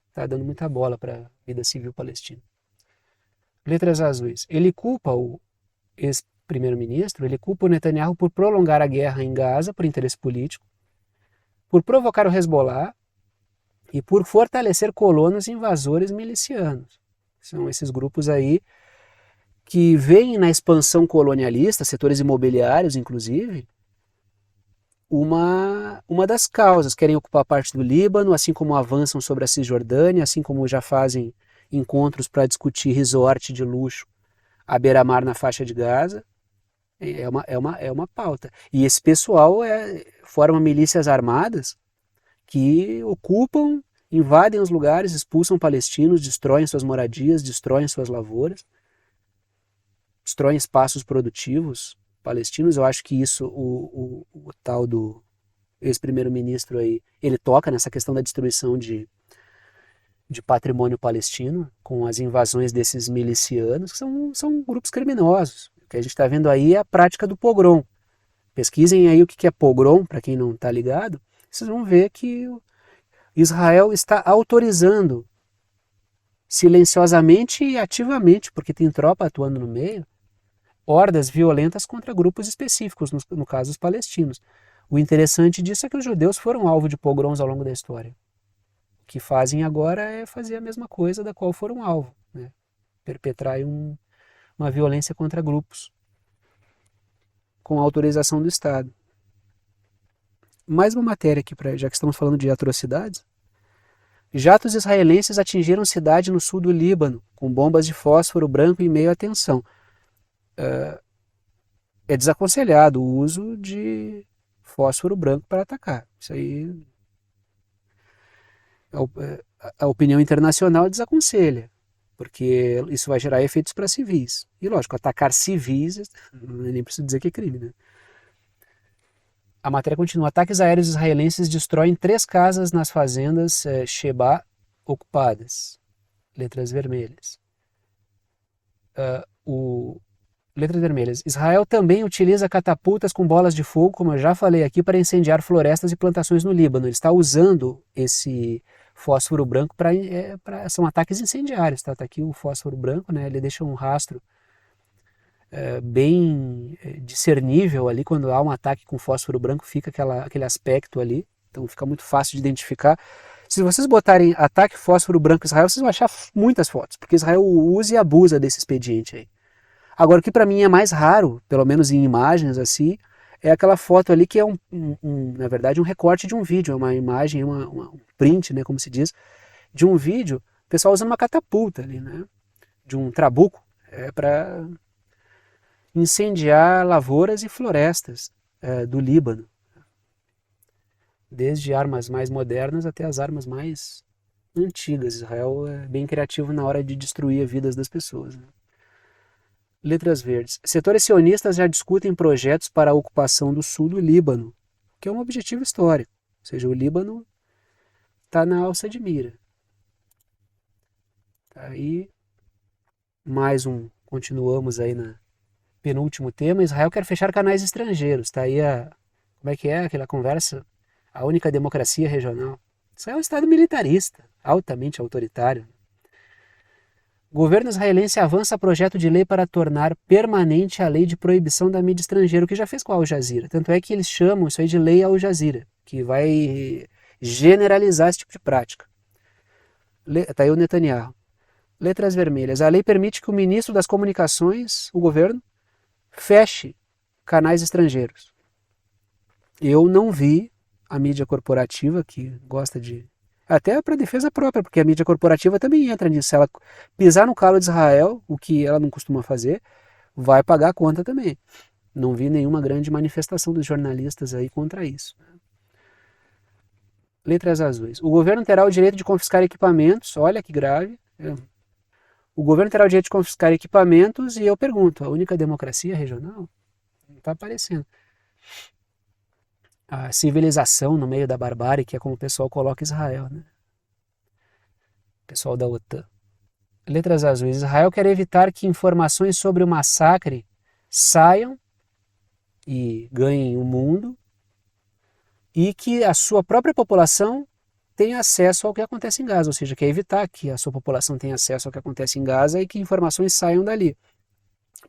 está dando muita bola para a vida civil palestina. Letras azuis. Ele culpa o primeiro-ministro, ele culpa o Netanyahu por prolongar a guerra em Gaza por interesse político, por provocar o Hezbollah e por fortalecer colonos invasores milicianos. São esses grupos aí que veem na expansão colonialista, setores imobiliários inclusive, uma das causas. Querem ocupar parte do Líbano, assim como avançam sobre a Cisjordânia, assim como já fazem encontros para discutir resort de luxo à beira-mar na faixa de Gaza. É uma pauta. E esse pessoal forma milícias armadas que ocupam, invadem os lugares, expulsam palestinos, destroem suas moradias, destroem suas lavouras, destroem espaços produtivos palestinos. Eu acho que isso, o tal do ex-primeiro-ministro aí, ele toca nessa questão da destruição de patrimônio palestino, com as invasões desses milicianos, que são grupos criminosos. O que a gente está vendo aí é a prática do pogrom. Pesquisem aí o que é pogrom, para quem não está ligado, vocês vão ver que Israel está autorizando silenciosamente e ativamente, porque tem tropa atuando no meio, hordas violentas contra grupos específicos, no caso os palestinos. O interessante disso é que os judeus foram alvo de pogroms ao longo da história. O que fazem agora é fazer a mesma coisa da qual foram alvo, né? Perpetrar uma violência contra grupos com autorização do Estado. Mais uma matéria aqui, já que estamos falando de atrocidades. Jatos israelenses atingiram cidade no sul do Líbano, com bombas de fósforo branco em meio à tensão. É desaconselhado o uso de fósforo branco para atacar. Isso aí a opinião internacional desaconselha, porque isso vai gerar efeitos para civis. E lógico, atacar civis, nem preciso dizer que é crime, né? A matéria continua. Ataques aéreos israelenses destroem 3 casas nas fazendas Sheba ocupadas. Letras vermelhas. Letras vermelhas. Israel também utiliza catapultas com bolas de fogo, como eu já falei aqui, para incendiar florestas e plantações no Líbano. Ele está usando esse fósforo branco são ataques incendiários. Tá aqui o fósforo branco, né? Ele deixa um rastro bem discernível ali. Quando há um ataque com fósforo branco, fica aquele aspecto ali. Então fica muito fácil de identificar. Se vocês botarem ataque fósforo branco Israel, vocês vão achar muitas fotos, porque Israel usa e abusa desse expediente aí. Agora, o que para mim é mais raro, pelo menos em imagens assim, é aquela foto ali que é na verdade um recorte de um vídeo, é uma imagem, um print, né, como se diz, de um vídeo, o pessoal usando uma catapulta ali, né, de um trabuco, para incendiar lavouras e florestas do Líbano. Desde armas mais modernas até as armas mais antigas. Israel é bem criativo na hora de destruir as vidas das pessoas, né? Letras verdes. Setores sionistas já discutem projetos para a ocupação do sul do Líbano, que é um objetivo histórico. Ou seja, o Líbano está na alça de mira. Aí, continuamos aí na penúltimo tema. Israel quer fechar canais estrangeiros. Está aí como é que é aquela conversa? A única democracia regional. Isso é um Estado militarista, altamente autoritário. O governo israelense avança projeto de lei para tornar permanente a lei de proibição da mídia estrangeira, o que já fez com a Al Jazeera. Tanto é que eles chamam isso aí de lei Al Jazeera, que vai generalizar esse tipo de prática. Está aí o Netanyahu. Letras vermelhas. A lei permite que o ministro das comunicações, o governo, feche canais estrangeiros. Eu não vi a mídia corporativa, que gosta de... Até para defesa própria, porque a mídia corporativa também entra nisso. Se ela pisar no calo de Israel, o que ela não costuma fazer, vai pagar a conta também. Não vi nenhuma grande manifestação dos jornalistas aí contra isso. Letras azuis. O governo terá o direito de confiscar equipamentos, olha que grave. O governo terá o direito de confiscar equipamentos e eu pergunto, a única democracia regional? Não está aparecendo. A civilização no meio da barbárie, que é como o pessoal coloca Israel, né? O pessoal da OTAN. Letras azuis. Israel quer evitar que informações sobre o massacre saiam e ganhem o mundo e que a sua própria população tenha acesso ao que acontece em Gaza, ou seja, quer evitar que a sua população tenha acesso ao que acontece em Gaza e que informações saiam dali.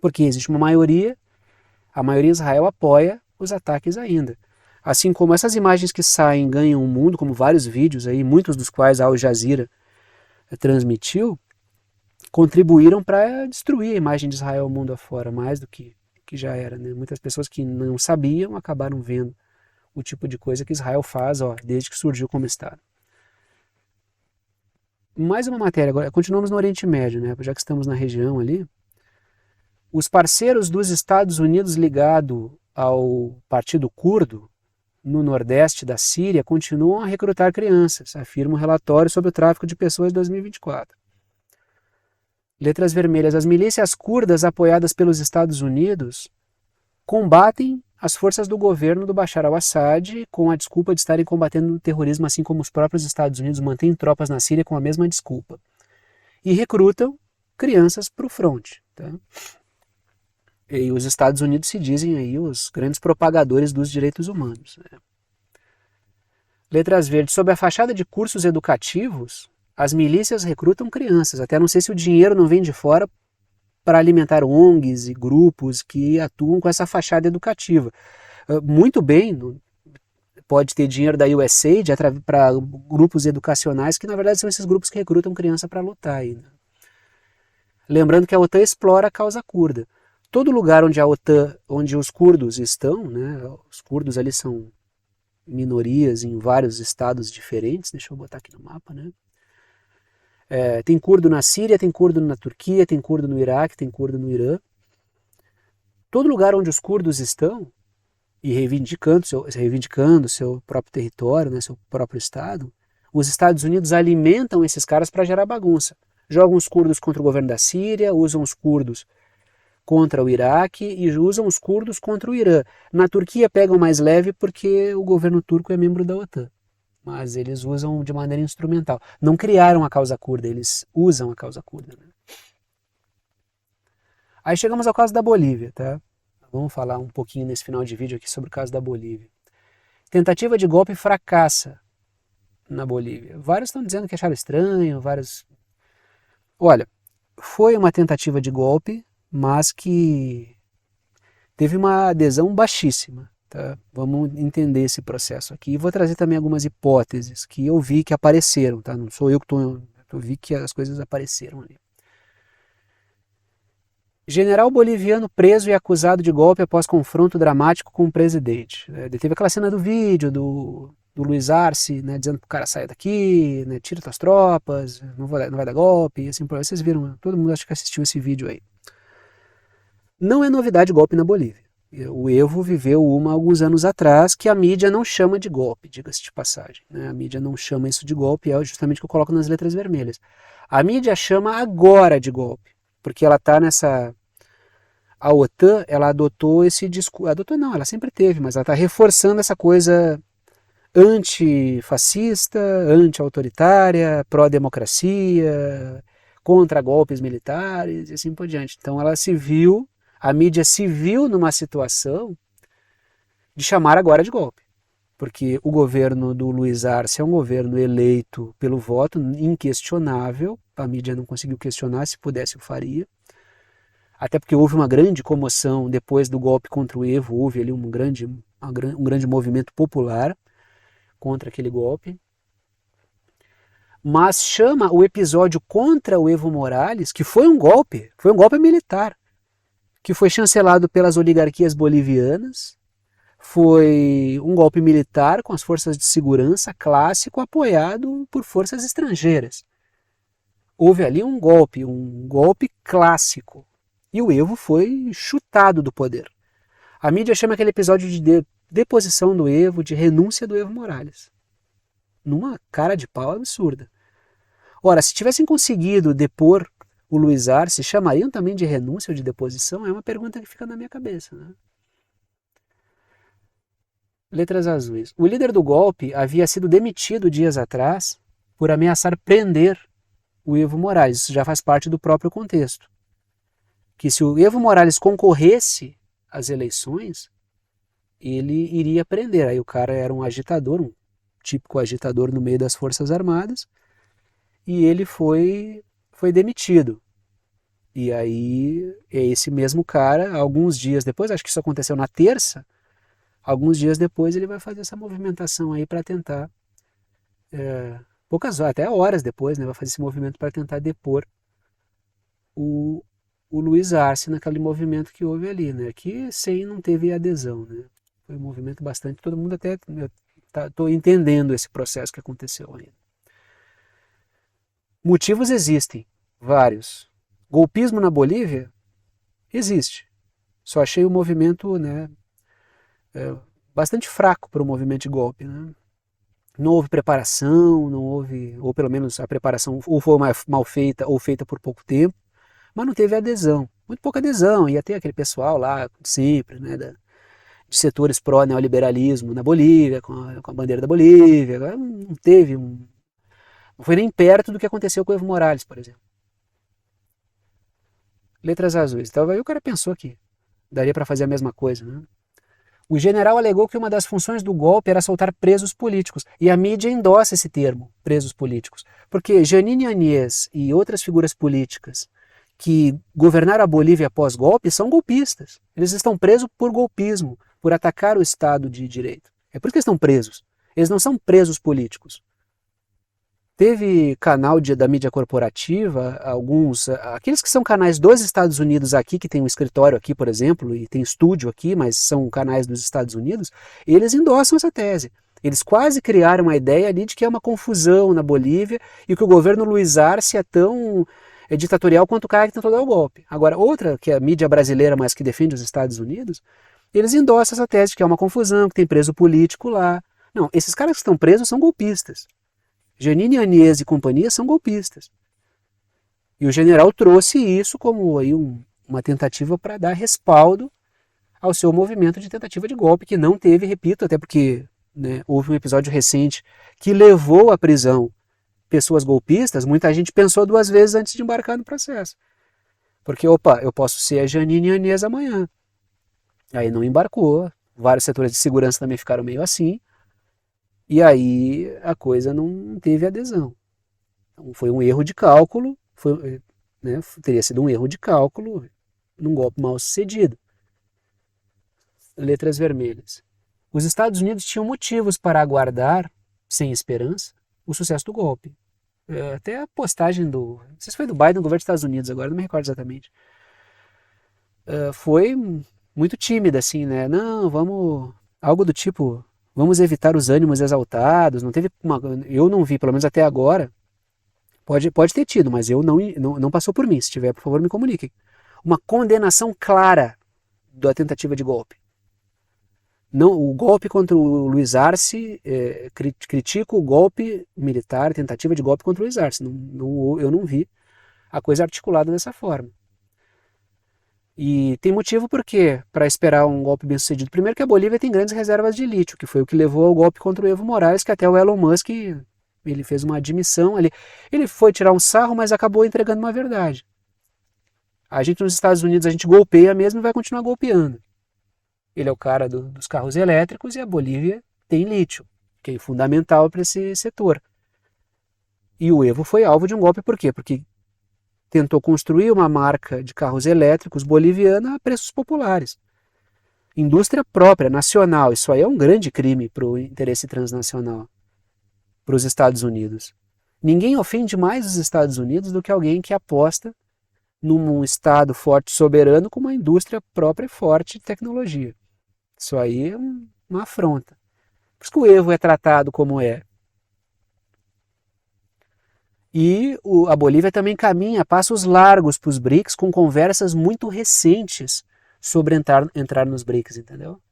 Porque existe uma maioria A maioria em Israel apoia os ataques ainda. Assim como essas imagens que saem ganham o mundo, como vários vídeos aí, muitos dos quais a Al Jazeera transmitiu, contribuíram para destruir a imagem de Israel ao mundo afora, mais do que já era. Né? Muitas pessoas que não sabiam acabaram vendo o tipo de coisa que Israel faz desde que surgiu como Estado. Mais uma matéria, agora continuamos no Oriente Médio, né? Já que estamos na região ali. Os parceiros dos Estados Unidos ligados ao Partido Curdo, no nordeste da Síria, continuam a recrutar crianças, afirma um relatório sobre o tráfico de pessoas de 2024. Letras vermelhas. As milícias curdas apoiadas pelos Estados Unidos combatem as forças do governo do Bashar al-Assad com a desculpa de estarem combatendo o terrorismo, assim como os próprios Estados Unidos mantêm tropas na Síria com a mesma desculpa. E recrutam crianças para o fronte. Tá? E os Estados Unidos se dizem aí os grandes propagadores dos direitos humanos. Né? Letras verdes. Sob a fachada de cursos educativos, as milícias recrutam crianças. Até não sei se o dinheiro não vem de fora para alimentar ONGs e grupos que atuam com essa fachada educativa. Muito bem, pode ter dinheiro da USAID para grupos educacionais, que na verdade são esses grupos que recrutam criança para lutar. Aí, né? Lembrando que a OTAN explora a causa curda. Todo lugar onde a OTAN, onde os curdos estão, né, os curdos ali são minorias em vários estados diferentes, deixa eu botar aqui no mapa, né? Tem curdo na Síria, tem curdo na Turquia, tem curdo no Iraque, tem curdo no Irã. Todo lugar onde os curdos estão, e reivindicando seu próprio território, né, seu próprio estado, os Estados Unidos alimentam esses caras para gerar bagunça. Jogam os curdos contra o governo da Síria, usam os curdos contra o Iraque e usam os curdos contra o Irã. Na Turquia pegam mais leve porque o governo turco é membro da OTAN. Mas eles usam de maneira instrumental. Não criaram a causa curda, eles usam a causa curda. Né? Aí chegamos ao caso da Bolívia, tá? Vamos falar um pouquinho nesse final de vídeo aqui sobre o caso da Bolívia. Tentativa de golpe fracassa na Bolívia. Vários estão dizendo que acharam estranho, vários... Olha, foi uma tentativa de golpe, mas que teve uma adesão baixíssima. Tá? Vamos entender esse processo aqui. E vou trazer também algumas hipóteses que eu vi que apareceram. Tá? Não sou eu que eu vi que as coisas apareceram ali. General boliviano preso e acusado de golpe após confronto dramático com o presidente. Teve aquela cena do vídeo do Luiz Arce, né, dizendo para o cara sair daqui, né, tira tuas tropas, não vai dar golpe. Assim, vocês viram, todo mundo acho que assistiu esse vídeo aí. Não é novidade golpe na Bolívia. O Evo viveu uma alguns anos atrás que a mídia não chama de golpe, diga-se de passagem. Né? A mídia não chama isso de golpe, é justamente o que eu coloco nas letras vermelhas. A mídia chama agora de golpe, porque ela está nessa... A OTAN, ela adotou esse discurso... Adotou não, ela sempre teve, mas ela está reforçando essa coisa antifascista, anti-autoritária, pró-democracia, contra golpes militares e assim por diante. Então ela se viu... A mídia se viu numa situação de chamar agora de golpe, porque o governo do Luiz Arce é um governo eleito pelo voto, inquestionável, a mídia não conseguiu questionar, se pudesse o faria, até porque houve uma grande comoção depois do golpe contra o Evo, houve ali um grande movimento popular contra aquele golpe, mas chama o episódio contra o Evo Morales, que foi um golpe militar, que foi chancelado pelas oligarquias bolivianas, foi um golpe militar com as forças de segurança clássico apoiado por forças estrangeiras. Houve ali um golpe clássico, e o Evo foi chutado do poder. A mídia chama aquele episódio de deposição do Evo, de renúncia do Evo Morales. Numa cara de pau absurda. Ora, se tivessem conseguido depor o Luiz Arce, chamariam também de renúncia ou de deposição? É uma pergunta que fica na minha cabeça. Né? Letras azuis. O líder do golpe havia sido demitido dias atrás por ameaçar prender o Evo Morales. Isso já faz parte do próprio contexto. Que se o Evo Morales concorresse às eleições, ele iria prender. Aí o cara era um agitador, um típico agitador no meio das Forças Armadas, e ele foi demitido. E aí, é esse mesmo cara, alguns dias depois, acho que isso aconteceu na terça, alguns dias depois ele vai fazer essa movimentação aí para tentar, poucas horas, até horas depois, né, vai fazer esse movimento para tentar depor o, o Luiz Arce naquele movimento que houve ali, né, que sem não teve adesão, né. Foi um movimento bastante, todo mundo até, estou entendendo esse processo que aconteceu ali. Motivos existem, vários. Golpismo na Bolívia? Existe. Só achei o movimento, né, bastante fraco para o movimento de golpe. Né? Não houve preparação, não houve, ou pelo menos a preparação ou foi mal feita ou feita por pouco tempo, mas não teve adesão. Muito pouca adesão. Ia ter aquele pessoal lá, sempre, né, de setores pró-neoliberalismo na Bolívia, com a bandeira da Bolívia. Agora não teve não foi nem perto do que aconteceu com o Evo Morales, por exemplo. Letras azuis. Então aí o cara pensou que daria para fazer a mesma coisa. Né? O general alegou que uma das funções do golpe era soltar presos políticos, e a mídia endossa esse termo, presos políticos, porque Jeanine Áñez e outras figuras políticas que governaram a Bolívia após golpe são golpistas. Eles estão presos por golpismo, por atacar o Estado de Direito. É por isso que eles estão presos. Eles não são presos políticos. Teve canal da mídia corporativa, aqueles que são canais dos Estados Unidos aqui, que tem um escritório aqui, por exemplo, e tem estúdio aqui, mas são canais dos Estados Unidos, eles endossam essa tese. Eles quase criaram a ideia ali de que é uma confusão na Bolívia e que o governo Luiz Arce é tão ditatorial quanto o cara que tentou dar o golpe. Agora, outra, que é a mídia brasileira, mas que defende os Estados Unidos, eles endossam essa tese de que é uma confusão, que tem preso político lá. Não, esses caras que estão presos são golpistas. Jeanine Áñez e companhia são golpistas. E o general trouxe isso como aí uma tentativa para dar respaldo ao seu movimento de tentativa de golpe, que não teve, repito, até porque né, houve um episódio recente que levou à prisão pessoas golpistas. Muita gente pensou duas vezes antes de embarcar no processo. Porque, opa, eu posso ser a Jeanine Áñez amanhã. Aí não embarcou, vários setores de segurança também ficaram meio assim, e aí a coisa não teve adesão. Então, foi um erro de cálculo, né, teria sido um erro de cálculo num golpe mal sucedido. Letras vermelhas. Os Estados Unidos tinham motivos para aguardar, sem esperança, o sucesso do golpe. Até a postagem não sei se foi do Biden, do governo dos Estados Unidos agora, não me recordo exatamente. Foi muito tímida, assim, né? Não, algo do tipo, vamos evitar os ânimos exaltados. Não teve eu não vi, pelo menos até agora. Pode ter tido, mas não passou por mim. Se tiver, por favor, me comuniquem. Uma condenação clara da tentativa de golpe. Não, o golpe contra o Luiz Arce, critico o golpe militar, tentativa de golpe contra o Luiz Arce. Eu não vi a coisa articulada dessa forma. E tem motivo por quê? Para esperar um golpe bem sucedido. Primeiro que a Bolívia tem grandes reservas de lítio, que foi o que levou ao golpe contra o Evo Morales, que até o Elon Musk ele fez uma admissão. Ele foi tirar um sarro, mas acabou entregando uma verdade. A gente nos Estados Unidos, a gente golpeia mesmo e vai continuar golpeando. Ele é o cara dos carros elétricos e a Bolívia tem lítio, que é fundamental para esse setor. E o Evo foi alvo de um golpe por quê? Porque tentou construir uma marca de carros elétricos boliviana a preços populares. Indústria própria, nacional, isso aí é um grande crime para o interesse transnacional, para os Estados Unidos. Ninguém ofende mais os Estados Unidos do que alguém que aposta num Estado forte e soberano com uma indústria própria e forte de tecnologia. Isso aí é uma afronta. Por isso que o Evo é tratado como é. E a Bolívia também caminha passos largos para os BRICS, com conversas muito recentes sobre entrar nos BRICS, entendeu?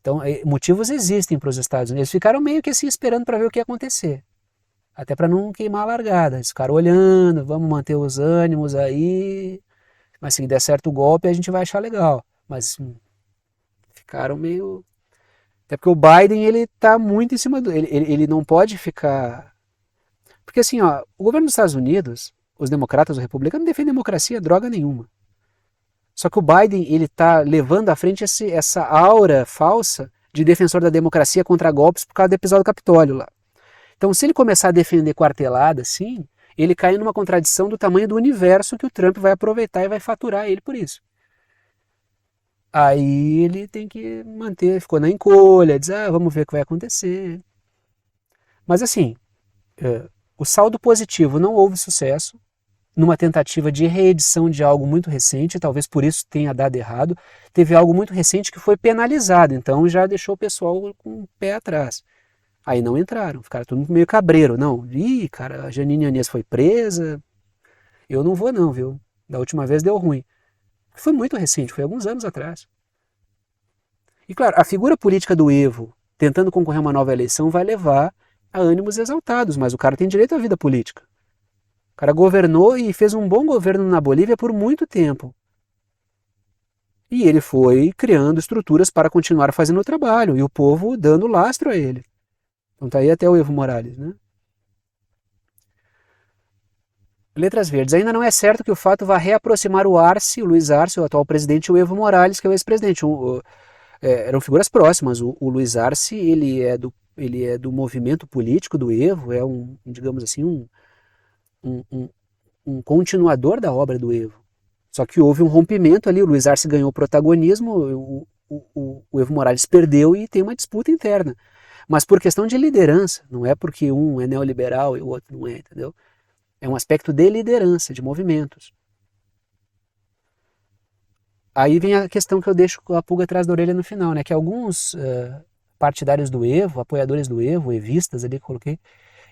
Então, motivos existem para os Estados Unidos. Eles ficaram meio que assim esperando para ver o que ia acontecer. Até para não queimar a largada. Eles ficaram olhando, vamos manter os ânimos aí, mas se der certo o golpe a gente vai achar legal. Mas ficaram meio... Até porque o Biden, ele está muito em cima ele não pode ficar... Porque assim, ó, o governo dos Estados Unidos, os democratas, os republicanos, não defendem democracia, droga nenhuma. Só que o Biden, ele está levando à frente essa aura falsa de defensor da democracia contra golpes por causa do episódio do Capitólio lá. Então, se ele começar a defender quartelada, assim, ele cai numa contradição do tamanho do universo que o Trump vai aproveitar e vai faturar ele por isso. Aí ele tem que manter, ficou na encolha, diz, vamos ver o que vai acontecer. Mas assim, o saldo positivo não houve sucesso numa tentativa de reedição de algo muito recente, talvez por isso tenha dado errado. Teve algo muito recente que foi penalizado, então já deixou o pessoal com o pé atrás. Aí não entraram, ficaram tudo meio cabreiro. Não, cara, a Janine Anês foi presa, eu não vou não, viu? Da última vez deu ruim. Foi muito recente, foi alguns anos atrás. E claro, a figura política do Evo tentando concorrer a uma nova eleição vai levar a ânimos exaltados, mas o cara tem direito à vida política. O cara governou e fez um bom governo na Bolívia por muito tempo. E ele foi criando estruturas para continuar fazendo o trabalho, e o povo dando lastro a ele. Então tá aí até o Evo Morales, né? Letras verdes. Ainda não é certo que o fato vá reaproximar o Arce, o Luiz Arce, o atual presidente, e o Evo Morales, que é o ex-presidente. Eram figuras próximas. O Luiz Arce, ele é do movimento político do Evo, é digamos assim, um, um, um continuador da obra do Evo. Só que houve um rompimento ali, o Luiz Arce ganhou protagonismo, o Evo Morales perdeu e tem uma disputa interna. Mas por questão de liderança, não é porque um é neoliberal e o outro não é, entendeu? É um aspecto de liderança, de movimentos. Aí vem a questão que eu deixo a pulga atrás da orelha no final, né? Que alguns partidários do Evo, apoiadores do Evo, evistas ali que eu coloquei,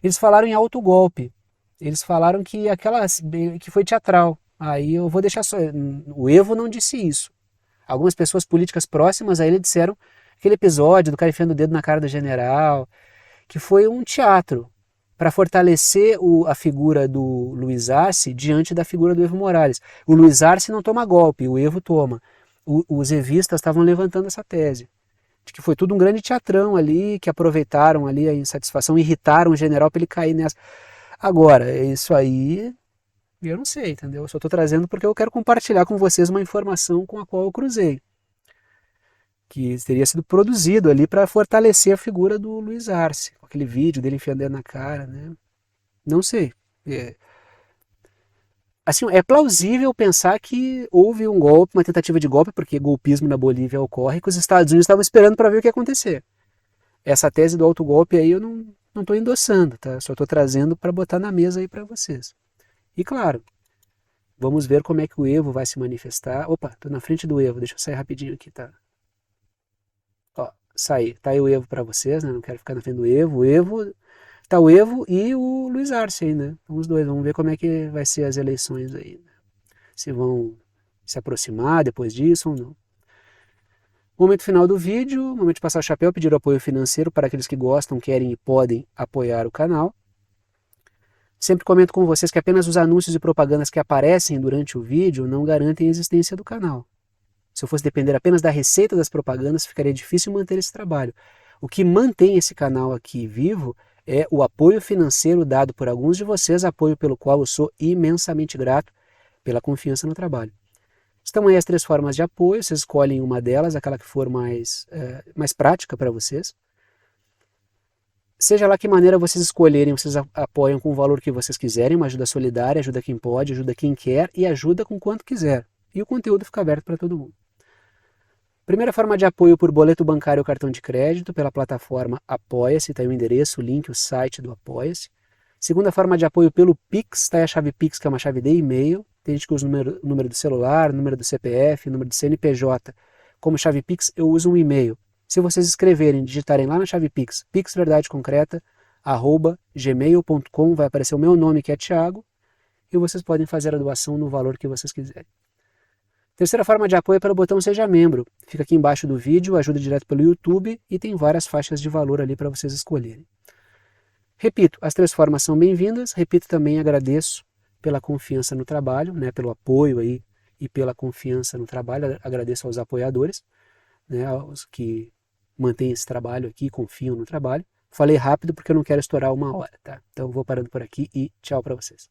eles falaram em autogolpe. Eles falaram que foi teatral. Aí eu vou deixar só. O Evo não disse isso. Algumas pessoas políticas próximas a ele disseram aquele episódio do cara enfiando o dedo na cara do general, que foi um teatro para fortalecer a figura do Luiz Arce diante da figura do Evo Morales. O Luiz Arce não toma golpe, o Evo toma. Os evistas estavam levantando essa tese, de que foi tudo um grande teatrão ali, que aproveitaram ali a insatisfação, irritaram o general para ele cair nessa. Agora, isso aí, eu não sei, entendeu? Eu só estou trazendo porque eu quero compartilhar com vocês uma informação com a qual eu cruzei, que teria sido produzido ali para fortalecer a figura do Luiz Arce, com aquele vídeo dele enfiando dedo na cara, né? Não sei. Assim, é plausível pensar que houve um golpe, uma tentativa de golpe, porque golpismo na Bolívia ocorre, que os Estados Unidos estavam esperando para ver o que ia acontecer. Essa tese do autogolpe aí eu não estou endossando, tá? Só estou trazendo para botar na mesa aí para vocês. E claro, vamos ver como é que o Evo vai se manifestar. Opa, estou na frente do Evo, deixa eu sair rapidinho aqui, tá? Ó, saí. Tá aí o Evo para vocês, né? Não quero ficar na frente do Evo. Tá o Evo e o Luiz Arce aí, né? Então, os dois, vamos ver como é que vai ser as eleições aí, né? Se vão se aproximar depois disso ou não. Momento final do vídeo, momento de passar o chapéu, pedir o apoio financeiro para aqueles que gostam, querem e podem apoiar o canal. Sempre comento com vocês que apenas os anúncios e propagandas que aparecem durante o vídeo não garantem a existência do canal. Se eu fosse depender apenas da receita das propagandas, ficaria difícil manter esse trabalho. O que mantém esse canal aqui vivo é o apoio financeiro dado por alguns de vocês, apoio pelo qual eu sou imensamente grato pela confiança no trabalho. Estão aí as 3 formas de apoio, vocês escolhem uma delas, aquela que for mais prática para vocês. Seja lá que maneira vocês escolherem, vocês apoiam com o valor que vocês quiserem, uma ajuda solidária, ajuda quem pode, ajuda quem quer e ajuda com quanto quiser. E o conteúdo fica aberto para todo mundo. Primeira forma de apoio por boleto bancário ou cartão de crédito, pela plataforma Apoia-se, está aí o endereço, o link, o site do Apoia-se. Segunda forma de apoio pelo Pix, está aí a chave Pix, que é uma chave de e-mail. Tem gente que usa o número do celular, número do CPF, número do CNPJ. Como chave Pix, eu uso um e-mail. Se vocês escreverem, digitarem lá na chave Pix, pixverdadeconcreta@gmail.com, vai aparecer o meu nome, que é Thiago, e vocês podem fazer a doação no valor que vocês quiserem. Terceira forma de apoio é pelo botão Seja Membro. Fica aqui embaixo do vídeo, ajuda direto pelo YouTube e tem várias faixas de valor ali para vocês escolherem. Repito, as 3 formas são bem-vindas. Repito, também agradeço pela confiança no trabalho, né, pelo apoio aí e pela confiança no trabalho. Agradeço aos apoiadores, né, aos que mantêm esse trabalho aqui, confiam no trabalho. Falei rápido porque eu não quero estourar 1 hora, tá? Então vou parando por aqui e tchau para vocês.